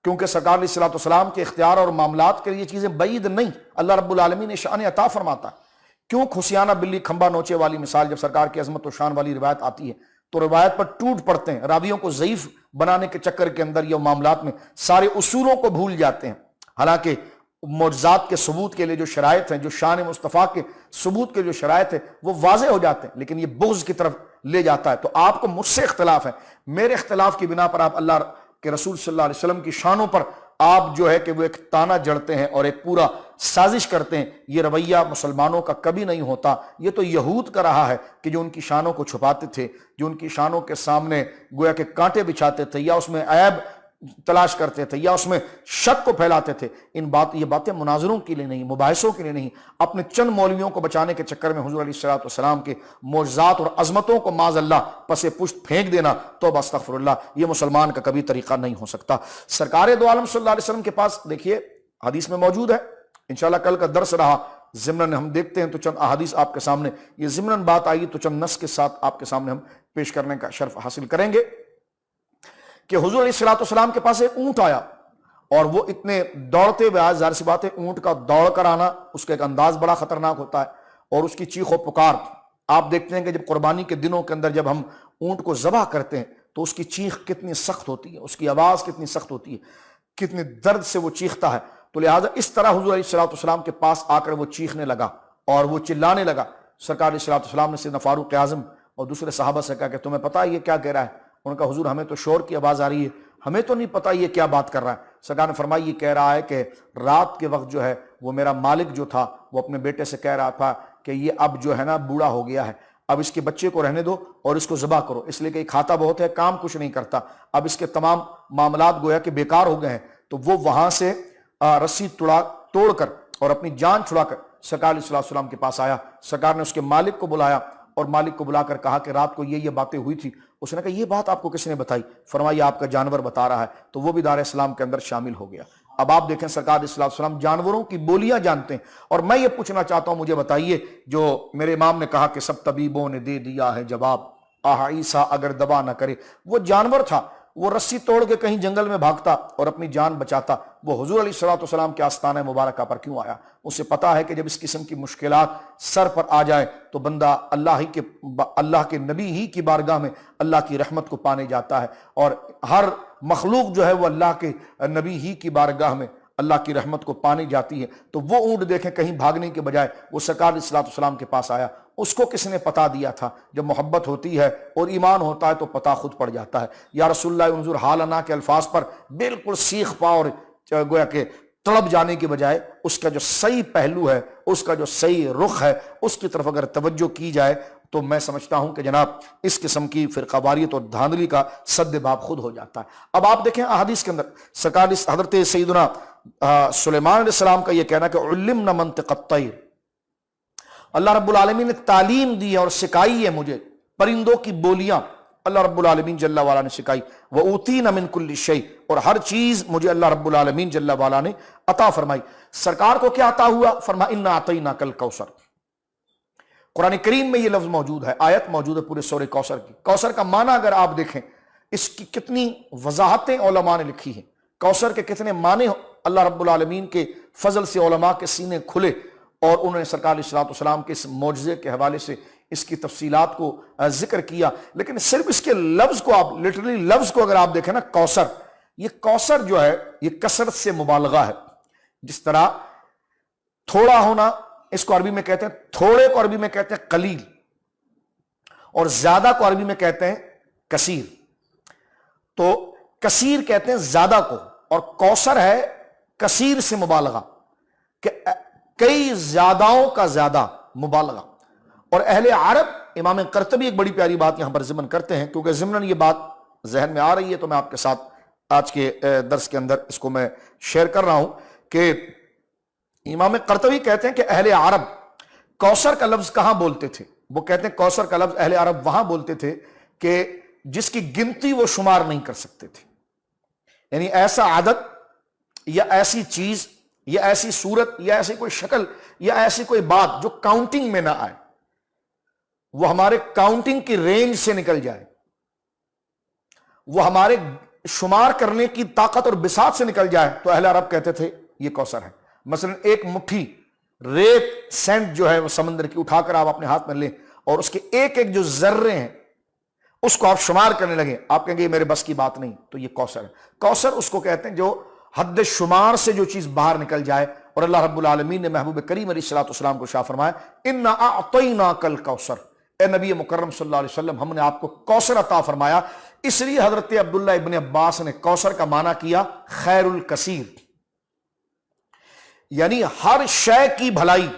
کیونکہ سرکار علیہ الصلوۃ والسلام کے اختیار اور معاملات کے لیے یہ چیزیں بعید نہیں. اللہ رب العالمین نے شان عطا فرماتا ہے. کیوں کھسیانہ بلی کھمبا نوچے والی مثال جب سرکار کی عظمت و شان والی روایت آتی ہے تو روایت پر ٹوٹ پڑتے ہیں، راویوں کو ضعیف بنانے کے چکر کے اندر یا معاملات میں سارے اصولوں کو بھول جاتے ہیں. حالانکہ معجزات کے ثبوت کے لیے جو شرائط ہیں، جو شان مصطفیٰ کے ثبوت کے جو شرائط ہیں وہ واضح ہو جاتے ہیں، لیکن یہ بغض کی طرف لے جاتا ہے. تو آپ کو مجھ سے اختلاف ہے، میرے اختلاف کی بنا پر آپ اللہ کے رسول صلی اللہ علیہ وسلم کی شانوں پر آپ جو ہے کہ وہ ایک تانا جڑتے ہیں اور ایک پورا سازش کرتے ہیں. یہ رویہ مسلمانوں کا کبھی نہیں ہوتا. یہ تو یہود کا رہا ہے کہ جو ان کی شانوں کو چھپاتے تھے، جو ان کی شانوں کے سامنے گویا کہ کانٹے بچھاتے تھے یا اس میں عیب تلاش کرتے تھے یا اس میں شک کو پھیلاتے تھے. یہ باتیں مناظروں کے لیے نہیں، مباحثوں کے لیے نہیں، اپنے چند مولویوں کو بچانے کے چکر میں حضور علیہ الصلوۃ والسلام کے معجزات اور عظمتوں کو معاذ اللہ پس پشت پھینک دینا، توبہ استغفر اللہ، یہ مسلمان کا کبھی طریقہ نہیں ہو سکتا. سرکار دو عالم صلی اللہ علیہ وسلم کے پاس دیکھیے حدیث میں موجود ہے، انشاءاللہ کل کا درس رہا ضمناً ہم دیکھتے ہیں تو چند احادیث آپ کے سامنے، یہ ضمناً بات آئی تو چند نص کے ساتھ آپ کے سامنے ہم پیش کرنے کا شرف حاصل کریں گے کہ حضور علیہ الصلوۃ والسلام کے پاس ایک اونٹ آیا، اور وہ اتنے دوڑتے ہوئے آئے۔ ظاہر سی بات ہے اونٹ کا دوڑ کر آنا، اس کا ایک انداز بڑا خطرناک ہوتا ہے، اور اس کی چیخ و پکار آپ دیکھتے ہیں کہ جب قربانی کے دنوں کے اندر جب ہم اونٹ کو ذبح کرتے ہیں تو اس کی چیخ کتنی سخت ہوتی ہے، اس کی آواز کتنی سخت ہوتی ہے، کتنے درد سے وہ چیختا ہے۔ تو لہٰذا اس طرح حضور علیہ الصلوۃ والسلام کے پاس آ کر وہ چیخنے لگا اور وہ چلانے لگا۔ سرکار علیہ الصلوۃ والسلام نے سیدنا فاروق اعظم اور دوسرے صحابہ سے کہا کہ تمہیں پتہ ہے یہ کیا کہہ رہا ہے؟ انہوں نے کہا حضور ہمیں تو شور کی آواز آ رہی ہے، ہمیں تو نہیں پتہ یہ کیا بات کر رہا ہے۔ سرکار نے فرمایا یہ کہہ رہا ہے کہ رات کے وقت جو ہے وہ میرا مالک جو تھا وہ اپنے بیٹے سے کہہ رہا تھا کہ یہ اب جو ہے نا بوڑھا ہو گیا ہے، اب اس کے بچے کو رہنے دو اور اس کو ذبح کرو، اس لیے کہ یہ کھاتا بہت ہے، کام کچھ نہیں کرتا، اب اس کے تمام معاملات گویا کہ بیکار ہو گئے ہیں۔ تو وہ وہاں سے رسی توڑ کر اور اپنی جان چھڑا کر سرکار علیہ الصلوۃ والسلام کے پاس آیا۔ سرکار نے اس کے مالک کو بلایا اور مالک کو بلا کر کہا کہ رات کو یہ باتیں ہوئی تھی۔ اس نے کہا یہ بات آپ کو کس نے بتائی؟ فرمایا آپ کا جانور بتا رہا ہے۔ تو وہ بھی دار اسلام کے اندر شامل ہو گیا۔ اب آپ دیکھیں سرکار علیہ الصلوۃ والسلام جانوروں کی بولیاں جانتے ہیں، اور میں یہ پوچھنا چاہتا ہوں، مجھے بتائیے جو میرے امام نے کہا کہ سب طبیبوں نے دے دیا ہے جواب، آہ عیسیٰ اگر دوا نہ کرے، وہ جانور تھا، وہ رسی توڑ کے کہیں جنگل میں بھاگتا اور اپنی جان بچاتا، وہ حضور علیہ الصلوۃ والسلام کے آستانہ مبارکہ پر کیوں آیا؟ اسے پتا ہے کہ جب اس قسم کی مشکلات سر پر آ جائے تو بندہ اللہ کے نبی ہی کی بارگاہ میں اللہ کی رحمت کو پانے جاتا ہے، اور ہر مخلوق جو ہے وہ اللہ کے نبی ہی کی بارگاہ میں اللہ کی رحمت کو پانے جاتی ہے۔ تو وہ اونٹ دیکھیں کہیں بھاگنے کے بجائے وہ سرکار علیہ الصلوۃ والسلام کے پاس آیا۔ اس کو کس نے پتا دیا تھا؟ جب محبت ہوتی ہے اور ایمان ہوتا ہے تو پتا خود پڑ جاتا ہے۔ یا رسول اللہ انظر حالنا کے الفاظ پر بالکل سیخ پا اور گویا کہ تڑپ جانے کے بجائے اس کا جو صحیح پہلو ہے، اس کا جو صحیح رخ ہے، اس کی طرف اگر توجہ کی جائے تو میں سمجھتا ہوں کہ جناب اس قسم کی فرقہ واریت اور دھاندلی کا سد باب خود ہو جاتا ہے۔ اب آپ دیکھیں احادیث کے اندر سرکار حضرت سیدنا سلیمان علیہ السلام کا یہ کہنا کہ علمنا منطق الطیر، اللہ رب العالمین نے تعلیم دی ہے اور سکھائی ہے مجھے پرندوں کی بولیاں، اللہ رب العالمین جل وعلا نے سکھائی۔ وَأُوتِينَ مِن كُلِّ شَيْءٍ، اور ہر چیز مجھے اللہ رب العالمین جل وعلا نے عطا فرمائی۔ سرکار کو کیا عطا ہوا؟ فرمایا اِنَّا أَعْطَيْنَاكَ الْكَوْثَرَ۔ قرآن کریم میں یہ لفظ موجود ہے، آیت موجود ہے پورے سورہ کوثر کی۔ کوثر کا معنی اگر آپ دیکھیں اس کی کتنی وضاحتیں علماء نے لکھی ہیں، کوثر کے کتنے معنی اللہ رب العالمین کے فضل سے علماء کے سینے کھلے، اور انہوں نے سرکار علیہ الصلوۃ والسلام کے اس معجزے کے حوالے سے اس کی تفصیلات کو ذکر کیا۔ لیکن صرف اس کے لفظ کو آپ لٹرلی لفظ کو اگر آپ دیکھیں نا، کوثر، یہ کوثر جو ہے یہ کثرت سے مبالغہ ہے۔ جس طرح تھوڑا ہونا اس کو عربی میں کہتے ہیں، تھوڑے کو عربی میں کہتے ہیں قلیل، اور زیادہ کو عربی میں کہتے ہیں کثیر۔ تو کثیر کہتے ہیں زیادہ کو، اور کوثر ہے کثیر سے مبالغہ، کہ کئی زیادہوں کا زیادہ مبالغہ۔ اور اہل عرب، امام قرطبی ایک بڑی پیاری بات یہاں پر ضمن کرتے ہیں، کیونکہ ضمن یہ بات ذہن میں آ رہی ہے تو میں آپ کے ساتھ آج کے درس کے اندر اس کو میں شیئر کر رہا ہوں، کہ امام قرطبی کہتے ہیں کہ اہل عرب کوثر کا لفظ کہاں بولتے تھے؟ وہ کہتے ہیں کوثر کا لفظ اہل عرب وہاں بولتے تھے کہ جس کی گنتی وہ شمار نہیں کر سکتے تھے، یعنی ایسا عدد یا ایسی چیز یا ایسی صورت یا ایسی کوئی شکل یا ایسی کوئی بات جو کاؤنٹنگ میں نہ آئے، وہ ہمارے کاؤنٹنگ کی رینج سے نکل جائے، وہ ہمارے شمار کرنے کی طاقت اور بساط سے نکل جائے، تو اہل عرب کہتے تھے یہ کوثر ہے۔ مثلا ایک مٹھی ریت سینٹ جو ہے وہ سمندر کی اٹھا کر آپ اپنے ہاتھ میں لیں اور اس کے ایک ایک جو ذرے ہیں اس کو آپ شمار کرنے لگے، آپ کہیں گے یہ میرے بس کی بات نہیں، تو یہ کوثر ہے۔ کوثر اس کو کہتے ہیں جو حد شمار سے جو چیز باہر نکل جائے، اور اللہ رب العالمین نے محبوب کریم علیہ الصلوۃ والسلام کو شاہ فرمایا اِنَّا أَعْطَيْنَاكَ الْكَوْثَرَ، اے نبی مکرم صلی اللہ علیہ وسلم ہم نے آپ کو کوثر عطا فرمایا۔ اس لیے حضرت عبداللہ ابن عباس نے کوثر کا معنی کیا خیر الکثیر، یعنی ہر شے کی بھلائی،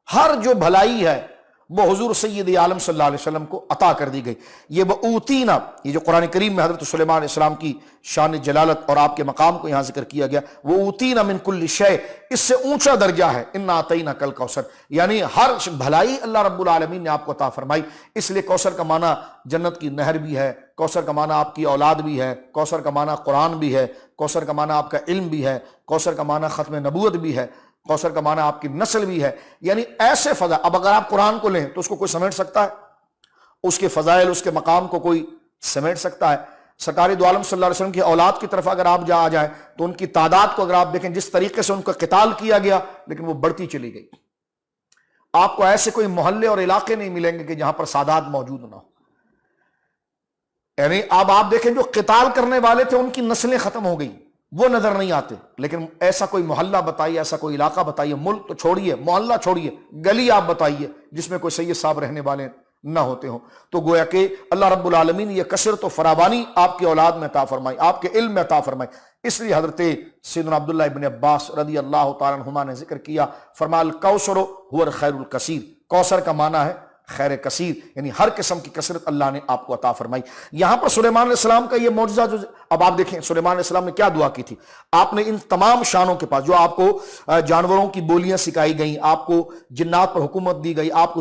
ہر جو بھلائی ہے وہ حضور سید عالم صلی اللہ علیہ وسلم کو عطا کر دی گئی۔ یہ وَأُوتِينَا، یہ جو قرآن کریم میں حضرت سلیمان علیہ السلام کی شان جلالت اور آپ کے مقام کو یہاں ذکر کیا گیا، وَأُوتِينَا مِن كُلِّ شَيْءٍ، اس سے اونچا درجہ ہے اِنَّا أَعْطَيْنَاكَ الْكَوْثَرَ، یعنی ہر بھلائی اللہ رب العالمین نے آپ کو عطا فرمائی۔ اس لیے کوثر کا معنی جنت کی نہر بھی ہے، کوثر کا معنی آپ کی اولاد بھی ہے، کوثر کا معنی قرآن بھی ہے، کوثر کا معنی آپ کا علم بھی ہے، کوثر کا معنی ختم نبوت بھی ہے، کوثر کا معنی آپ کی نسل بھی ہے، یعنی ایسے فضا. اب اگر آپ قرآن کو لیں تو اس کو کوئی سمیٹ سکتا ہے؟ اس کے فضائل، اس کے مقام کو کوئی سمیٹ سکتا ہے؟ سرکار دو عالم صلی اللہ علیہ وسلم کی اولاد کی طرف اگر آپ آ جائیں تو ان کی تعداد کو اگر آپ دیکھیں، جس طریقے سے ان کا قتال کیا گیا لیکن وہ بڑھتی چلی گئی. آپ کو ایسے کوئی محلے اور علاقے نہیں ملیں گے کہ جہاں پر سادات موجود نہ ہو. یعنی اب آپ دیکھیں جو قتال کرنے والے تھے ان کی نسلیں ختم ہو گئی، وہ نظر نہیں آتے، لیکن ایسا کوئی محلہ بتائیے، ایسا کوئی علاقہ بتائیے، ملک تو چھوڑیے، محلہ چھوڑیے، گلی آپ بتائیے جس میں کوئی سید صاحب رہنے والے نہ ہوتے ہوں. تو گویا کہ اللہ رب العالمین یہ کثرت و فراوانی آپ کی اولاد میں عطا فرمائی، آپ کے علم میں عطا فرمائی. اس لیے حضرت سیدنا عبداللہ ابن عباس رضی اللہ تعالیٰ عنہما نے ذکر کیا، فرمایا الکوثر هو الخیر الکثیر. کوثر کا معنی ہے خیر کثیر، یعنی ہر قسم کی کثرت اللہ نے آپ کو عطا فرمائی. یہاں پر سلیمان علیہ السلام کا یہ معجزہ جو اب آپ دیکھیں، سلیمان علیہ السلام نے کیا دعا کی تھی. آپ نے ان تمام شانوں کے پاس جو آپ کو جانوروں کی بولیاں سکھائی گئیں، آپ کو جنات پر حکومت دی گئی، آپ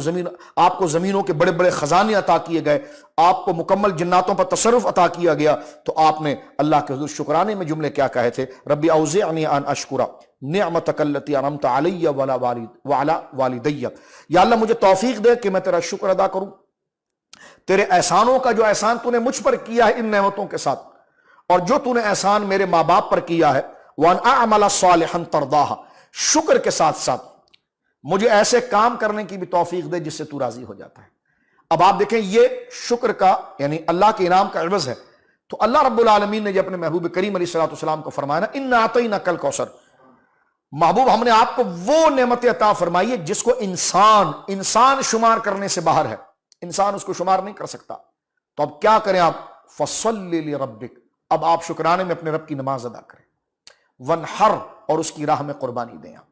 کو زمینوں کے بڑے بڑے خزانے عطا کیے گئے، آپ کو مکمل جناتوں پر تصرف عطا کیا گیا، تو آپ نے اللہ کے حضور شکرانے میں جملے کیا کہے تھے؟ ربی اوزعنی ان اشکر نعمتک التی انعمت علی وعلی والدی. یا اللہ مجھے توفیق دے کہ میں تیرا شکر ادا کروں، تیرے احسانوں کا جو احسان تو نے مجھ پر کیا ہے ان نعمتوں کے ساتھ، اور جو تو نے احسان میرے ماں باپ پر کیا ہے، وان اعمل صالحا ترضاہ، شکر کے ساتھ ساتھ مجھے ایسے کام کرنے کی بھی توفیق دے جس سے تو راضی ہو جاتا ہے. اب آپ دیکھیں یہ شکر کا یعنی اللہ کے انعام کا عوض ہے. تو اللہ رب العالمین نے جب اپنے محبوب کریم علیہ الصلوۃ والسلام کو فرمایا نا انا اعطیناک الکوثر، محبوب ہم نے آپ کو وہ نعمت عطا فرمائی ہے جس کو انسان شمار کرنے سے باہر ہے، انسان اس کو شمار نہیں کر سکتا. تو اب کیا کریں آپ؟ فصلی لربک، اب آپ شکرانے میں اپنے رب کی نماز ادا کریں، ونحر، اور اس کی راہ میں قربانی دیں آپ.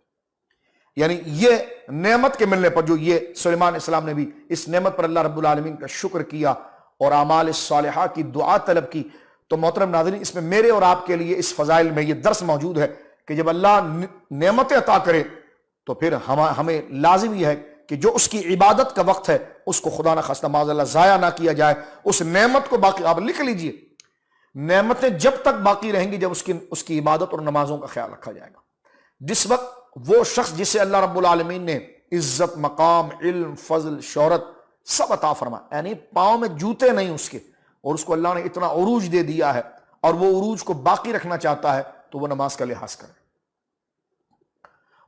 یعنی یہ نعمت کے ملنے پر جو یہ سلیمان علیہ السلام نے بھی اس نعمت پر اللہ رب العالمین کا شکر کیا اور اعمال صالحہ کی دعا طلب کی. تو محترم ناظرین، اس میں میرے اور آپ کے لیے اس فضائل میں یہ درس موجود ہے کہ جب اللہ نعمتیں عطا کرے تو پھر ہمیں لازم یہ ہے کہ جو اس کی عبادت کا وقت ہے اس کو خدا نہ خواستہ معاذ اللہ ضائع نہ کیا جائے. اس نعمت کو باقی، آپ لکھ لیجئے، نعمتیں جب تک باقی رہیں گی جب اس کی عبادت اور نمازوں کا خیال رکھا جائے گا. جس وقت وہ شخص جسے اللہ رب العالمین نے عزت، مقام، علم، فضل، شہرت سب عطا فرما، یعنی پاؤں میں جوتے نہیں اس کے، اور اس کو اللہ نے اتنا عروج دے دیا ہے اور وہ عروج کو باقی رکھنا چاہتا ہے، تو وہ نماز کا لحاظ کرے،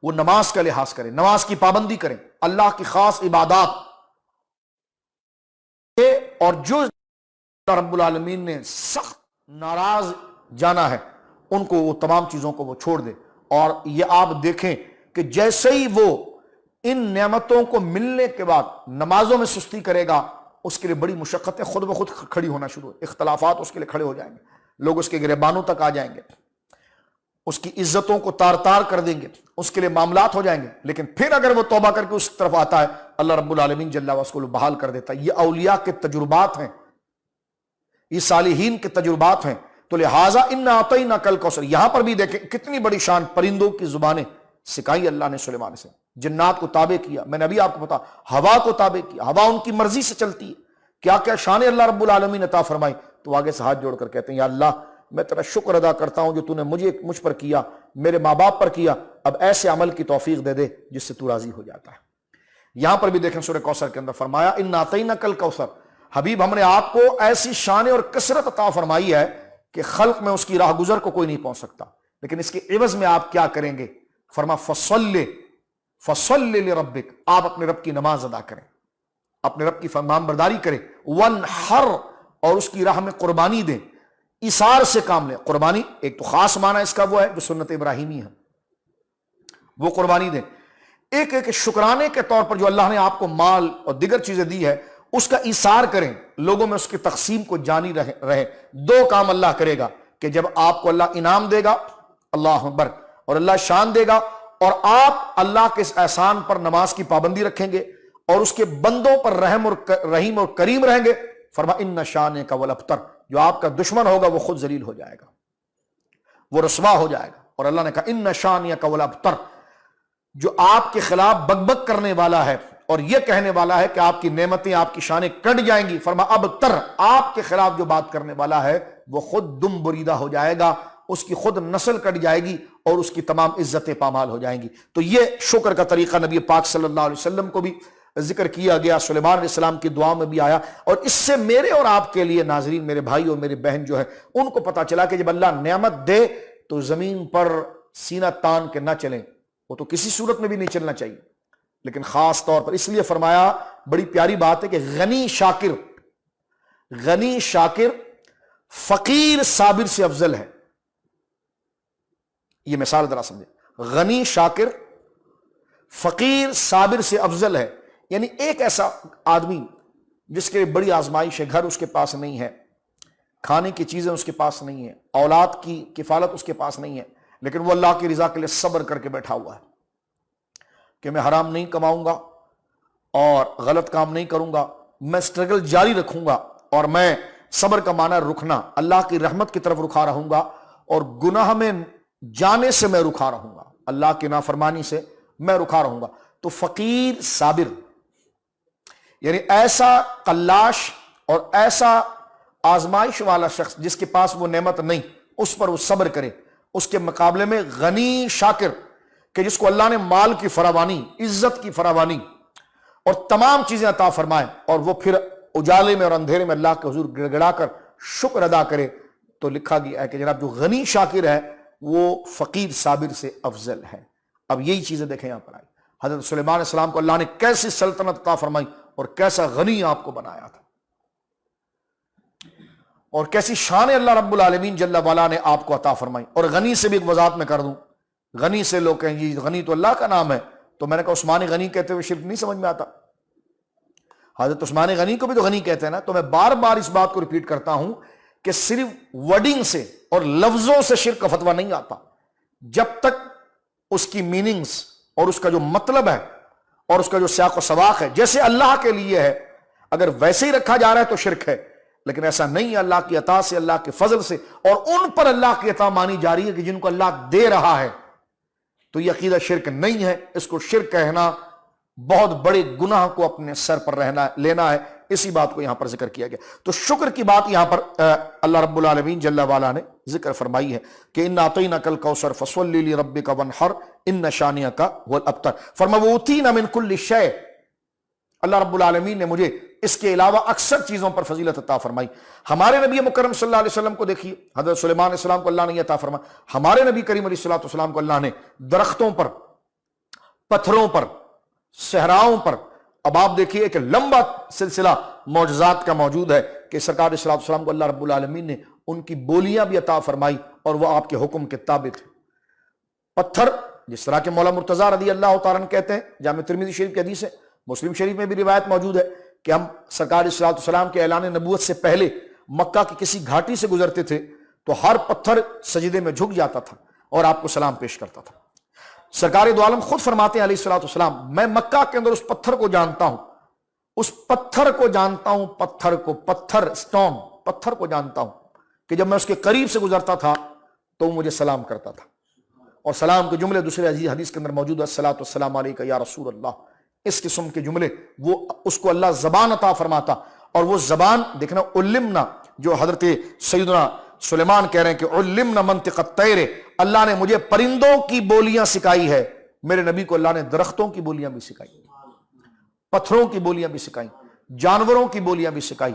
وہ نماز کا لحاظ کرے، نماز کی پابندی کریں، اللہ کی خاص عبادات. اور جو اللہ رب العالمین نے سخت ناراض جانا ہے ان کو، وہ تمام چیزوں کو وہ چھوڑ دے. اور یہ آپ دیکھیں کہ جیسے ہی وہ ان نعمتوں کو ملنے کے بعد نمازوں میں سستی کرے گا، اس کے لیے بڑی مشقتیں خود بخود کھڑی ہونا شروع، اختلافات اس کے لیے کھڑے ہو جائیں گے، لوگ اس کے گریبانوں تک آ جائیں گے، اس کی عزتوں کو تار تار کر دیں گے، اس کے لیے معاملات ہو جائیں گے. لیکن پھر اگر وہ توبہ کر کے اس طرف آتا ہے، اللہ رب العالمین جل وعلا اس کو بحال کر دیتا ہے. یہ اولیاء کے تجربات ہیں، یہ صالحین کے تجربات ہیں. تو لہٰذا انا اعطیناک الکوثر، یہاں پر بھی دیکھیں کتنی بڑی شان، پرندوں کی زبانیں سکھائی اللہ نے سلیمان سے، جنات کو تابع کیا. میں نے ابھی آپ کو بتا، ہوا کو تابع کیا، ہوا ان کی مرضی سے چلتی ہے. کیا کیا شان اللہ رب العالمین عطا فرمائی. تو آگے سے ہاتھ جوڑ کر کہتے ہیں یا اللہ میں تیرا شکر ادا کرتا ہوں جو تو نے مجھ پر کیا، میرے ماں باپ پر کیا، اب ایسے عمل کی توفیق دے دے جس سے تو راضی ہو جاتا ہے. یہاں پر بھی دیکھیں سورہ کوثر کے اندر فرمایا انا اعطیناک الکوثر، حبیب ہم نے آپ کو ایسی شان اور کثرت عطا فرمائی ہے کہ خلق میں اس کی راہ گزر کو کوئی نہیں پہنچ سکتا. لیکن اس کے عوض میں آپ کیا کریں گے؟ فرما فصلی لربک، آپ اپنے رب کی نماز ادا کریں، اپنے رب کی فرمان برداری کریں. ونحر، اور اس کی راہ میں قربانی دیں، ایثار سے کام لیں. قربانی ایک تو خاص معنی اس کا وہ ہے جو سنت ابراہیمی ہے، وہ قربانی دیں. ایک ایک شکرانے کے طور پر جو اللہ نے آپ کو مال اور دیگر چیزیں دی ہے اس کا ایثار کریں، لوگوں میں اس کی تقسیم کو جانی رہے. دو کام اللہ کرے گا کہ جب آپ کو اللہ انعام دے گا، اللہ اکبر، اور اللہ شان دے گا، اور آپ اللہ کے اس احسان پر نماز کی پابندی رکھیں گے اور اس کے بندوں پر رحیم اور کریم رہیں گے. فرما ان شانک والابتر، جو آپ کا دشمن ہوگا وہ خود ذلیل ہو جائے گا، وہ رسوا ہو جائے گا. اور اللہ نے کہا ان شانک والابتر، جو آپ کے خلاف بک کرنے والا ہے اور یہ کہنے والا ہے کہ آپ کی نعمتیں، آپ کی شانیں کٹ جائیں گی، فرما اب تر، آپ کے خلاف جو بات کرنے والا ہے وہ خود دم بریدہ ہو جائے گا، اس کی خود نسل کٹ جائے گی اور اس کی تمام عزتیں پامال ہو جائیں گی۔ تو یہ شکر کا طریقہ نبی پاک صلی اللہ علیہ وسلم کو بھی ذکر کیا گیا، سلیمان علیہ السلام کی دعا میں بھی آیا، اور اس سے میرے اور آپ کے لیے ناظرین، میرے بھائی اور میری بہن جو ہے، ان کو پتا چلا کہ جب اللہ نعمت دے تو زمین پر سینہ تان کے نہ چلیں، وہ تو کسی صورت میں بھی نہیں چلنا چاہیے، لیکن خاص طور پر اس لیے فرمایا، بڑی پیاری بات ہے کہ غنی شاکر فقیر صابر سے افضل ہے۔ یہ مثال ذرا سمجھیں، غنی شاکر فقیر صابر سے افضل ہے، یعنی ایک ایسا آدمی جس کے بڑی آزمائش ہے، گھر اس کے پاس نہیں ہے، کھانے کی چیزیں اس کے پاس نہیں ہے، اولاد کی کفالت اس کے پاس نہیں ہے، لیکن وہ اللہ کی رضا کے لیے صبر کر کے بیٹھا ہوا ہے کہ میں حرام نہیں کماؤں گا اور غلط کام نہیں کروں گا، میں سٹرگل جاری رکھوں گا، اور میں صبر کا معنی رکنا، اللہ کی رحمت کی طرف رکھا رہوں گا، اور گناہ میں جانے سے میں رکھا رہوں گا، اللہ کی نافرمانی سے میں رکھا رہوں گا۔ تو فقیر صابر یعنی ایسا قلاش اور ایسا آزمائش والا شخص جس کے پاس وہ نعمت نہیں، اس پر وہ صبر کرے، اس کے مقابلے میں غنی شاکر کہ جس کو اللہ نے مال کی فراوانی، عزت کی فراوانی اور تمام چیزیں عطا فرمائے، اور وہ پھر اجالے میں اور اندھیرے میں اللہ کے حضور گڑ گڑا کر شکر ادا کرے، تو لکھا گیا ہے کہ جناب جو غنی شاکر ہے وہ فقیر صابر سے افضل ہے۔ اب یہی چیزیں دیکھیں یہاں پر آئی، حضرت سلیمان علیہ السلام کو اللہ نے کیسی سلطنت عطا فرمائی اور کیسا غنی آپ کو بنایا تھا، اور کیسی شان اللہ رب العالمین جل وعلا نے آپ کو عطا فرمائی۔ اور غنی سے بھی ایک وضاحت میں کر دوں، غنی سے لوگ کہیں جی غنی تو اللہ کا نام ہے، تو میں نے کہا عثمان غنی کہتے ہوئے شرک نہیں سمجھ میں آتا؟ حضرت عثمان غنی کو بھی تو غنی کہتے ہیں نا۔ تو میں بار بار اس بات کو ریپیٹ کرتا ہوں کہ صرف ورڈنگ سے اور لفظوں سے شرک کا فتویٰ نہیں آتا، جب تک اس کی میننگز اور اس کا جو مطلب ہے اور اس کا جو سیاق و سباق ہے جیسے اللہ کے لیے ہے، اگر ویسے ہی رکھا جا رہا ہے تو شرک ہے، لیکن ایسا نہیں ہے، اللہ کی عطا سے، اللہ کے فضل سے، اور ان پر اللہ کی عطا مانی جا رہی ہے کہ جن کو اللہ دے رہا ہے، تو یہ عقیدہ شرک نہیں ہے۔ اس کو شرک کہنا بہت بڑے گناہ کو اپنے سر پر لینا ہے، اسی بات کو یہاں پر ذکر کیا گیا۔ تو شکر کی بات یہاں پر اللہ رب العالمین جل وعلا نے ذکر فرمائی ہے کہ انا اعطیناک الکوثر فصلی لربک وانحر ان شانئک هو الابتر۔ فرمایا وأوتینا من کل شیء، اللہ رب العالمین نے مجھے اس کے علاوہ اکثر چیزوں پر فضیلت عطا فرمائی۔ ہمارے نبی مکرم صلی اللہ علیہ وسلم کو دیکھیے، حضرت سلیمان علیہ السلام کو اللہ نے عطا فرمایا، ہمارے نبی کریم علیہ السلام کو اللہ نے درختوں پر، پتھروں پر، صحراؤں پر، اب آپ دیکھیے ایک لمبا سلسلہ معجزات کا موجود ہے کہ سرکار علیہ السلام کو اللہ رب العالمین نے ان کی بولیاں بھی عطا فرمائی اور وہ آپ کے حکم کے تابع تھے۔ پتھر جس طرح کے مولا مرتضیٰ رضی اللہ تعالیٰ عنہ کہتے ہیں، جامع ترمذی شریف کی حدیث ہے، مسلم شریف میں بھی روایت موجود ہے کہ ہم سرکار علیہ السلام کے اعلان نبوت سے پہلے مکہ کی کسی گھاٹی سے گزرتے تھے تو ہر پتھر سجدے میں جھک جاتا تھا اور آپ کو سلام پیش کرتا تھا۔ سرکار دو عالم خود فرماتے ہیں علیہ السلام، میں مکہ کے اندر اس پتھر کو جانتا ہوں، اس پتھر کو جانتا ہوں، پتھر کو جانتا ہوں کہ جب میں اس کے قریب سے گزرتا تھا تو وہ مجھے سلام کرتا تھا، اور سلام کے جملے دوسرے عزیز حدیث کے اندر موجود ہے، الصلاۃ والسلام علیک یا رسول اللہ، اس قسم کے جملے وہ اس کو اللہ زبان عطا فرماتا، اور وہ زبان دیکھنا علمنا، جو حضرت سیدنا سلیمان کہہ رہے ہیں کہ علمنا منطق الطیر، اللہ نے مجھے پرندوں کی بولیاں سکھائی ہے، میرے نبی کو اللہ نے درختوں کی بولیاں بھی سکھائی، پتھروں کی بولیاں بھی سکھائی، جانوروں کی بولیاں بھی سکھائی،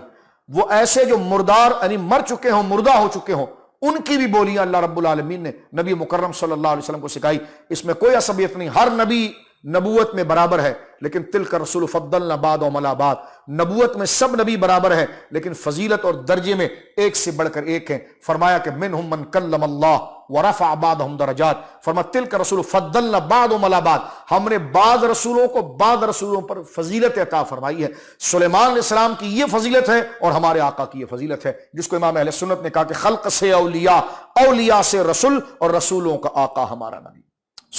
وہ ایسے جو مردار یعنی مر چکے ہوں، مردہ ہو چکے ہوں، ان کی بھی بولیاں اللہ رب العالمین نے نبی مکرم صلی اللہ علیہ وسلم کو سکھائی۔ اس میں کوئی عصبیت نہیں، ہر نبی نبوت میں برابر ہے، لیکن تلک الرسول فضلنا بعضهم علی بعض، نبوت میں سب نبی برابر ہے لیکن فضیلت اور درجے میں ایک سے بڑھ کر ایک ہیں۔ فرمایا کہ منہم من کلم اللہ ورفع بعضهم درجات، فرمایا تلک الرسول فضلنا بعضهم علی بعض، ہم نے بعض رسولوں کو بعض رسولوں پر فضیلت عطا فرمائی ہے۔ سلیمان علیہ السلام کی یہ فضیلت ہے اور ہمارے آقا کی یہ فضیلت ہے، جس کو امام اہل سنت نے کہا کہ خلق سے اولیاء، اولیاء سے رسول، اور رسولوں کا آقا ہمارا نبی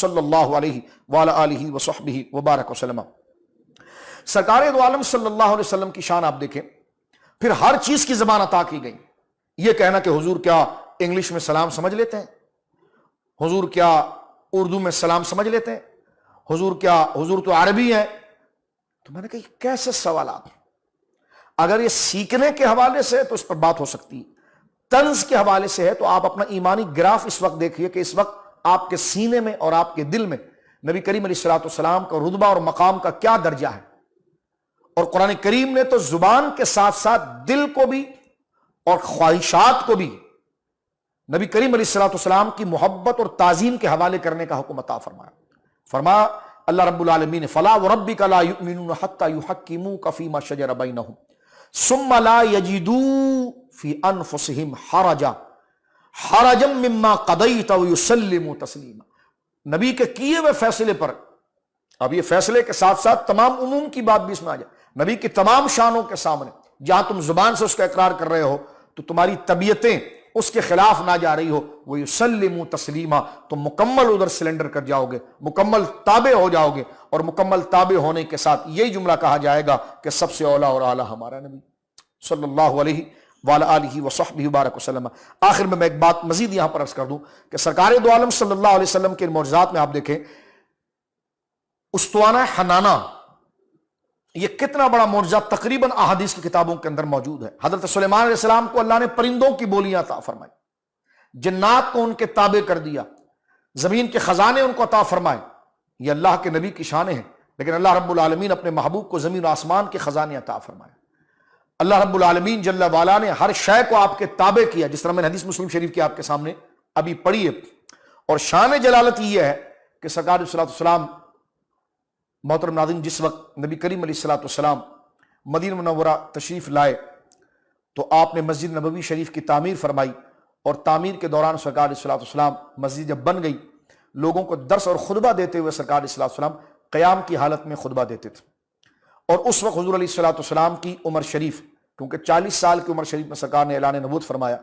صلی اللہ علیہ وعلی آلہ وصحبہ وبارک وسلم۔ سرکار دو عالم صلی اللہ علیہ وسلم کی شان آپ دیکھیں، پھر ہر چیز کی زبان عطا کی گئی۔ یہ کہنا کہ حضور کیا انگلش میں سلام سمجھ لیتے ہیں، حضور کیا اردو میں سلام سمجھ لیتے ہیں، حضور تو عربی ہیں، تو میں نے کہا یہ کیسے سوالات؟ اگر یہ سیکھنے کے حوالے سے تو اس پر بات ہو سکتی ہے، طنز کے حوالے سے ہے تو آپ اپنا ایمانی گراف اس وقت دیکھیے کہ اس وقت آپ کے سینے میں اور آپ کے دل میں نبی کریم علیہ الصلوۃ والسلام کا رتبہ اور مقام کا کیا درجہ ہے. اور قرآن کریم نے تو زبان کے ساتھ ساتھ دل کو بھی اور خواہشات کو بھی نبی کریم علیہ الصلوۃ والسلام کی محبت اور تعظیم کے حوالے کرنے کا حکم عطا فرمایا. فرمایا اللہ رب العالمین فلا وربک لا یؤمنون حتی یحکموک فیما شجر بینہم ثم لا یجدوا فی انفسہم حرجا مما قضیت ویسلموا تسلیما. نبی کے کیے ہوئے فیصلے پر، اب یہ فیصلے کے ساتھ ساتھ تمام عموم کی بات بھی اس میں آ جائے، نبی کی تمام شانوں کے سامنے جہاں تم زبان سے اس کا اقرار کر رہے ہو تو تمہاری طبیعتیں اس کے خلاف نہ جا رہی ہو، وہ یسلموا تسلیما، تم مکمل ادھر سلنڈر کر جاؤ گے، مکمل تابع ہو جاؤ گے، اور مکمل تابع ہونے کے ساتھ یہی جملہ کہا جائے گا کہ سب سے اولا اور اعلیٰ ہمارا نبی صلی اللہ علیہ وعلی آلہ وصحبہ وبارک وسلم. آخر میں ایک بات مزید یہاں پر عرض کر دوں کہ سرکار دو عالم صلی اللہ علیہ وسلم کے معجزات میں آپ دیکھیں استوانہ حنانہ، یہ کتنا بڑا معجزہ تقریباً احادیث کی کتابوں کے اندر موجود ہے. حضرت سلیمان علیہ السلام کو اللہ نے پرندوں کی بولیاں عطا فرمائی، جنات کو ان کے تابع کر دیا، زمین کے خزانے ان کو عطا فرمائے. یہ اللہ کے نبی کی شانیں ہیں، لیکن اللہ رب العالمین اپنے محبوب کو زمین و آسمان کے خزانے عطا فرمائے. اللہ رب العالمین جل وعلا نے ہر شے کو آپ کے تابع کیا، جس طرح میں نے حدیث مسلم شریف کی آپ کے سامنے ابھی پڑھی ہے. اور شان جلالت یہ ہے کہ سرکار علیہ السلام محترم ناظرین جس وقت نبی کریم علیہ الصلوۃ والسلام مدینہ منورہ تشریف لائے تو آپ نے مسجد نبوی شریف کی تعمیر فرمائی، اور تعمیر کے دوران سرکار علیہ الصلوۃ والسلام مسجد جب بن گئی لوگوں کو درس اور خطبہ دیتے ہوئے سرکار علیہ الصلوۃ والسلام قیام کی حالت میں خطبہ دیتے تھے. اور اس وقت حضور علیہ الصلوۃ والسلام کی عمر شریف، کیونکہ 40 سال کی عمر شریف میں سرکار نے اعلان نبوت فرمایا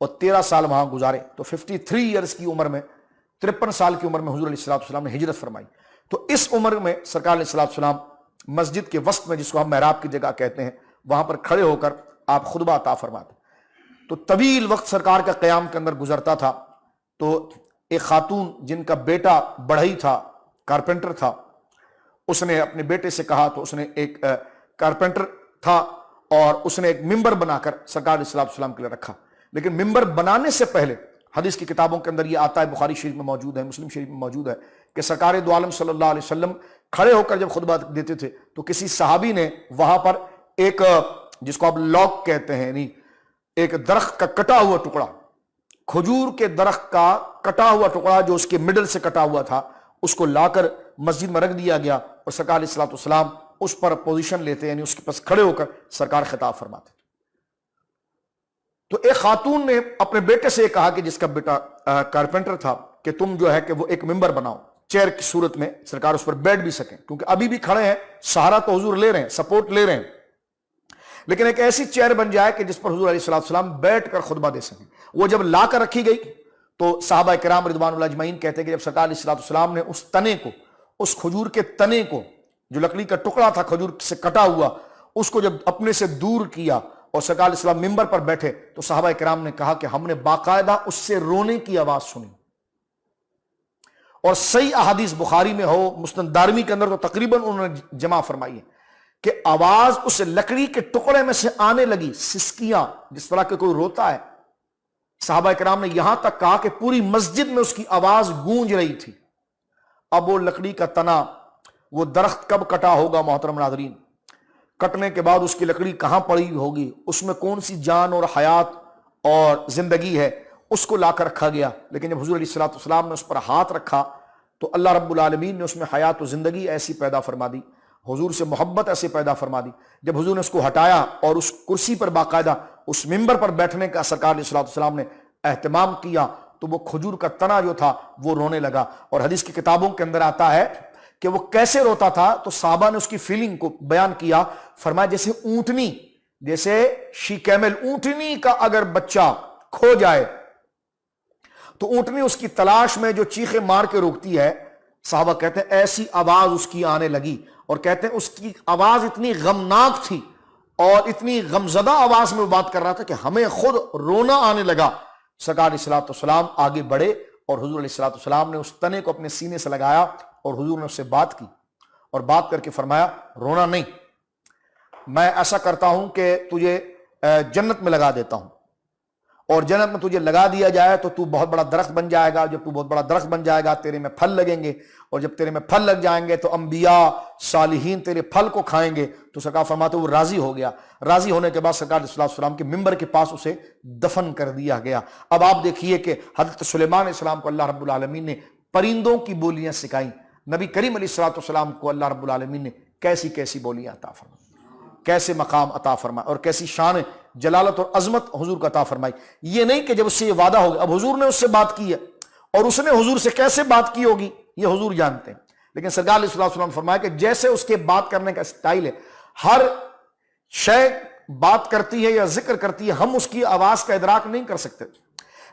اور 13 سال وہاں گزارے، تو 53 ایئرز کی عمر میں، 53 سال کی عمر میں حضور علیہ الصلوۃ والسلام نے ہجرت فرمائی. تو اس عمر میں سرکار علیہ الصلوۃ والسلام مسجد کے وسط میں، جس کو ہم محراب کی جگہ کہتے ہیں، وہاں پر کھڑے ہو کر آپ خطبہ عطا فرماتے. تو طویل وقت سرکار کا قیام کے اندر گزرتا تھا. تو ایک خاتون جن کا بیٹا بڑھئی تھا، کارپینٹر تھا، اس نے اپنے بیٹے سے کہا، تو اس نے ایک کارپینٹر تھا اور اس نے ایک ممبر بنا کر سرکار علیہ الصلوۃ والسلام کے لیے رکھا. لیکن ممبر بنانے سے پہلے حدیث کی کتابوں کے اندر یہ آتا ہے، بخاری شریف میں موجود ہے، مسلم شریف میں موجود ہے، کہ سرکار دو عالم صلی اللہ علیہ وسلم کھڑے ہو کر جب خطبہ دیتے تھے تو کسی صحابی نے وہاں پر ایک، جس کو آپ لاک کہتے ہیں، یعنی ایک درخت کا کٹا ہوا ٹکڑا، کھجور کے درخت کا کٹا ہوا ٹکڑا جو اس کے مڈل سے کٹا ہوا تھا، اس کو لا کر مسجد میں رکھ دیا گیا، اور سرکار علیہ الصلوۃ والسلام اس پر پوزیشن لیتے، یعنی اس کے پاس کھڑے ہو کر سرکار خطاب فرماتے. تو ایک خاتون نے اپنے بیٹے سے کہا کہ جس کا بیٹا کارپینٹر تھا کہ تم جو ہے کہ وہ ایک ممبر بناؤ، چیئر کی صورت میں سرکار اس پر بیٹھ بھی سکیں، کیونکہ ابھی بھی کھڑے ہیں، سہارا تو حضور لے رہے ہیں، سپورٹ لے رہے ہیں، لیکن ایک ایسی چیئر بن جائے کہ جس پر حضور علیہ الصلوۃ والسلام بیٹھ کر خطبہ دے سکیں. وہ جب لا کر رکھی گئی تو صحابہ کرام رضوان اللہ اجمعین کہتے ہیں کہ جب سرکار علیہ الصلوۃ والسلام نے اس تنے کو، اس کھجور کے تنے کو، جو لکڑی کا ٹکڑا تھا کھجور سے کٹا ہوا، اس کو جب اپنے سے دور کیا اور سرکار علیہ السلام ممبر پر بیٹھے تو صحابہ کرام نے کہا کہ ہم نے باقاعدہ اس سے رونے کی آواز سنی. اور صحیح احادیث بخاری میں ہو، مسند دارمی کے اندر تو تقریباً انہوں نے جمع فرمائی ہے کہ آواز اس لکڑی کے ٹکڑے میں سے آنے لگی، سسکیاں، جس طرح کہ کوئی روتا ہے. صحابہ کرام نے یہاں تک کہا کہ پوری مسجد میں اس کی آواز گونج رہی تھی. اب وہ لکڑی کا تنا، وہ درخت کب کٹا ہوگا محترم ناظرین، کٹنے کے بعد اس کی لکڑی کہاں پڑی ہوگی، اس میں کون سی جان اور حیات اور زندگی ہے، اس کو لا کر رکھا گیا. لیکن جب حضور علیہ الصلوۃ والسلام نے اس پر ہاتھ رکھا تو اللہ رب العالمین نے اس میں حیات و زندگی ایسی پیدا فرما دی، حضور سے محبت ایسے پیدا فرما دی. جب حضور نے اس کو ہٹایا اور اس کرسی پر باقاعدہ اس ممبر پر بیٹھنے کا سرکار علیہ الصلوۃ والسلام نے اہتمام کیا تو وہ کھجور کا تنا جو تھا وہ رونے لگا. اور حدیث کی کتابوں کے اندر آتا ہے کہ وہ کیسے روتا تھا، تو صحابہ نے اس کی فیلنگ کو بیان کیا، فرمایا جیسے اونٹنی، جیسے شی کیمل، اونٹنی کا اگر بچہ کھو جائے تو اونٹنی اس کی تلاش میں جو چیخیں مار کے روکتی ہے، صحابہ کہتے ہیں ایسی آواز اس کی آنے لگی. اور کہتے ہیں اس کی آواز اتنی غمناک تھی اور اتنی غمزدہ آواز میں وہ بات کر رہا تھا کہ ہمیں خود رونا آنے لگا. سرکار علیہ الصلوۃ والسلام آگے بڑھے اور حضور علیہ الصلوۃ والسلام نے اس تنے کو اپنے سینے سے لگایا اور حضور نے اس سے بات کی اور بات کر کے فرمایا رونا نہیں، میں ایسا کرتا ہوں کہ تجھے جنت میں لگا دیتا ہوں. اور جنت میں تجھے لگا دیا جائے تو تو بہت بڑا درخت بن جائے گا. جب تو بہت بڑا درخت بن جائے گا تیرے میں پھل لگیں گے, اور جب تیرے میں پھل لگ جائیں گے تو انبیاء صالحین تیرے پھل کو کھائیں گے. تو سرکار فرماتے وہ راضی ہو گیا. راضی ہونے کے بعد سرکار صلی اللہ علیہ وسلم کے ممبر کے پاس اسے دفن کر دیا گیا. اب آپ دیکھیے کہ حضرت سلیمان علیہ السلام کو اللہ رب العالمین نے پرندوں کی بولیاں سکھائیں. نبی کریم علیہ الصلوۃ والسلام کو اللہ رب العالمین نے کیسی کیسی بولیاں عطا فرمائیں, کیسے مقام عطا فرمائے, اور کیسی شان جلالت اور عظمت حضور کا عطا فرمائی. یہ نہیں کہ جب اس سے یہ وعدہ ہو گیا, اب حضور نے اس سے بات کی ہے اور اس نے حضور سے کیسے بات کی ہوگی یہ حضور جانتے ہیں. لیکن سرکار علیہ الصلوۃ والسلام فرمایا کہ جیسے اس کے بات کرنے کا سٹائل ہے, ہر شے بات کرتی ہے یا ذکر کرتی ہے, ہم اس کی آواز کا ادراک نہیں کر سکتے,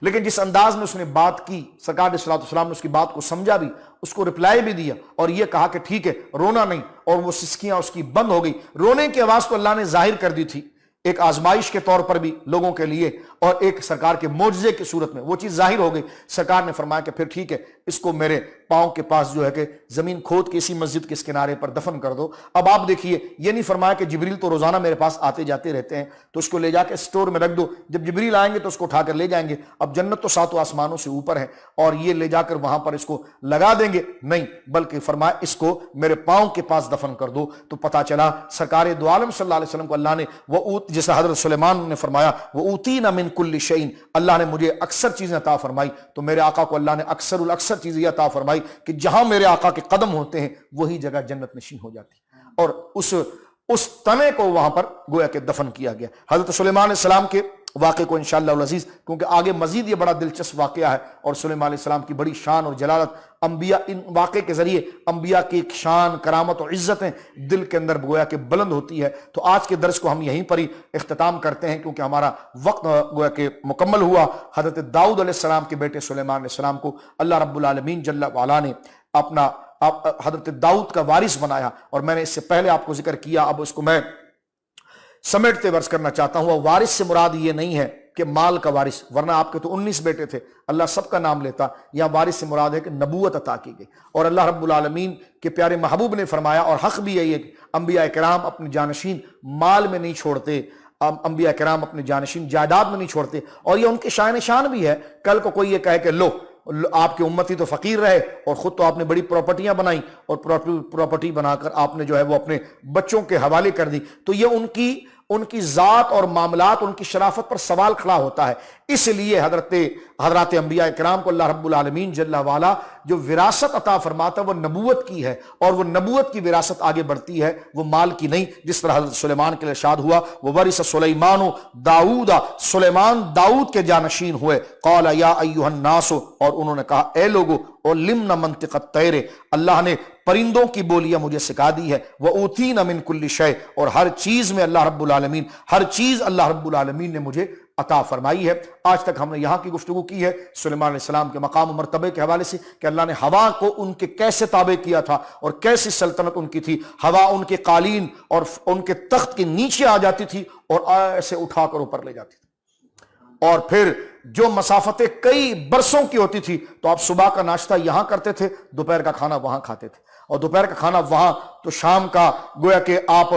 لیکن جس انداز میں اس نے بات کی سرکار علیہ الصلوۃ والسلام نے اس کی بات کو سمجھا بھی, اس کو رپلائی بھی دیا اور یہ کہا کہ ٹھیک ہے رونا نہیں, اور وہ سسکیاں اس کی بند ہو گئی. رونے کی آواز تو اللہ نے ظاہر کر دی تھی ایک آزمائش کے طور پر بھی لوگوں کے لیے, اور ایک سرکار کے معجزے کی صورت میں وہ چیز ظاہر ہو گئی. سرکار نے فرمایا کہ پھر ٹھیک ہے اس کو میرے پاؤں کے پاس جو ہے کہ زمین کھود کے اسی مسجد کے اس کنارے پر دفن کر دو. اب آپ دیکھیے یہ نہیں فرمایا کہ جبریل تو روزانہ میرے پاس آتے جاتے رہتے ہیں تو اس کو لے جا کے اسٹور میں رکھ دو, جب جبریل آئیں گے تو اس کو اٹھا کر لے جائیں گے. اب جنت تو ساتوں آسمانوں سے اوپر ہے اور یہ لے جا کر وہاں پر اس کو لگا دیں گے, نہیں بلکہ فرمایا اس کو میرے پاؤں کے پاس دفن کر دو. تو پتہ چلا سرکار دو عالم صلی اللہ علیہ وسلم کو اللہ نے وہ جیسے حضرت سلیمان نے فرمایا وہ اوتینا من کل شیء, اللہ نے مجھے اکثر چیزیں عطا فرمائی. تو میرے آقا کو اللہ نے اکثر الاکثر چیزیں عطا فرمائی کہ جہاں میرے آقا کے قدم ہوتے ہیں وہی جگہ جنت نشین ہو جاتی, اور اس تنے کو وہاں پر گویا کہ دفن کیا گیا. حضرت سلیمان علیہ السلام کے واقعے کو انشاءاللہ العزیز, کیونکہ آگے مزید یہ بڑا دلچسپ واقعہ ہے اور سلیمان علیہ السلام کی بڑی شان اور جلالت, انبیاء ان واقعے کے ذریعے انبیاء کی ایک شان کرامت اور عزتیں دل کے اندر گویا کہ بلند ہوتی ہے. تو آج کے درس کو ہم یہیں پر ہی اختتام کرتے ہیں کیونکہ ہمارا وقت گویا کہ مکمل ہوا. حضرت داؤد علیہ السلام کے بیٹے سلیمان علیہ السلام کو اللہ رب العالمین جل وعلا نے اپنا حضرت داؤد کا وارث بنایا, اور میں نے اس سے پہلے آپ کو ذکر کیا, اب اس کو میں سمیٹتے ورس کرنا چاہتا ہوں. وارث سے مراد یہ نہیں ہے کہ مال کا وارث, ورنہ آپ کے تو 19 بیٹے تھے, اللہ سب کا نام لیتا. یہاں وارث سے مراد ہے کہ نبوت عطا کی گئی, اور اللہ رب العالمین کے پیارے محبوب نے فرمایا, اور حق بھی یہی ہے کہ انبیاء کرام اپنے جانشین مال میں نہیں چھوڑتے, انبیاء کرام اپنے جانشین جائیداد میں نہیں چھوڑتے, اور یہ ان کے شان شان بھی ہے. کل کو کوئی یہ کہے کہ لو آپ کے امتی تو فقیر رہے اور خود تو آپ نے بڑی پراپرٹیاں بنائیں اور پراپرٹی بنا کر آپ نے جو ہے وہ اپنے بچوں کے حوالے کر دی, تو یہ ان کی ذات اور معاملات, ان کی شرافت پر سوال کھڑا ہوتا ہے. اس لیے حضرات انبیاء کرام کو اللہ رب العالمین جل وعلا جو وراثت عطا فرماتا ہے وہ نبوت کی ہے, اور وہ نبوت کی وراثت آگے بڑھتی ہے, وہ مال کی نہیں. جس طرح حضرت سلیمان کے لیے ارشاد ہوا وہ ورث سلیمان داؤد, سلیمان داؤد کے جانشین ہوئے. قال یا ایھا الناس, اور انہوں نے کہا اے لوگو, علمنا منطق الطیر, اللہ نے پرندوں کی بولیاں مجھے سکھا دی ہے. وَأُوتِينَ مِن كُلِّ شَيْءٍ, اور ہر چیز میں اللہ رب العالمین, ہر چیز اللہ رب العالمین نے مجھے عطا فرمائی ہے. آج تک ہم نے یہاں کی گفتگو کی ہے سلیمان علیہ السلام کے مقام و مرتبے کے حوالے سے کہ اللہ نے ہوا کو ان کے کیسے تابع کیا تھا اور کیسی سلطنت ان کی تھی. ہوا ان کے قالین اور ان کے تخت کے نیچے آ جاتی تھی اور ایسے اٹھا کر اوپر لے جاتی تھی, اور پھر جو مسافتیں کئی برسوں کی ہوتی تھی تو آپ صبح کا ناشتہ یہاں کرتے تھے, دوپہر کا کھانا وہاں کھاتے تھے, اور دوپہر کا کھانا وہاں, تو شام کا گویا کہ آپ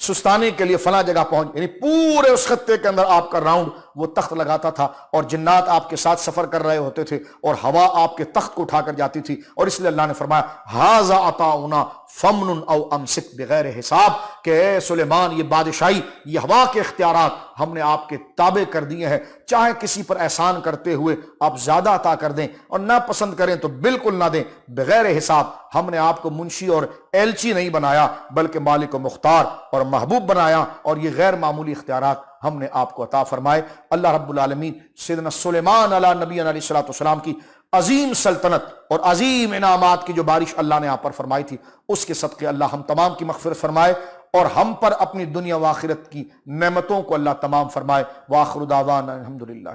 سستانے کے لیے فلاں جگہ پہنچ, یعنی پورے اس خطے کے اندر آپ کا راؤنڈ وہ تخت لگاتا تھا, اور جنات آپ کے ساتھ سفر کر رہے ہوتے تھے اور ہوا آپ کے تخت کو اٹھا کر جاتی تھی. اور اس لیے اللہ نے فرمایا ھذا عطاؤنا فمن او امسک بغیر حساب, کہ اے سلیمان یہ بادشاہی, یہ ہوا کے اختیارات ہم نے آپ کے تابع کر دیے ہیں, چاہے کسی پر احسان کرتے ہوئے آپ زیادہ عطا کر دیں اور نہ پسند کریں تو بالکل نہ دیں, بغیر حساب. ہم نے آپ کو منشی اور ایلچی نہیں بنایا بلکہ مالک و مختار اور محبوب بنایا, اور یہ غیر معمولی اختیارات ہم نے آپ کو عطا فرمائے. اللہ رب العالمین سیدنا سلیمان علی نبینا علیہ الصلوۃ والسلام کی عظیم سلطنت اور عظیم انعامات کی جو بارش اللہ نے آپ پر فرمائی تھی, اس کے صدقے اللہ ہم تمام کی مغفرت فرمائے, اور ہم پر اپنی دنیا و آخرت کی نعمتوں کو اللہ تمام فرمائے. وآخر دعوانا الحمدللہ.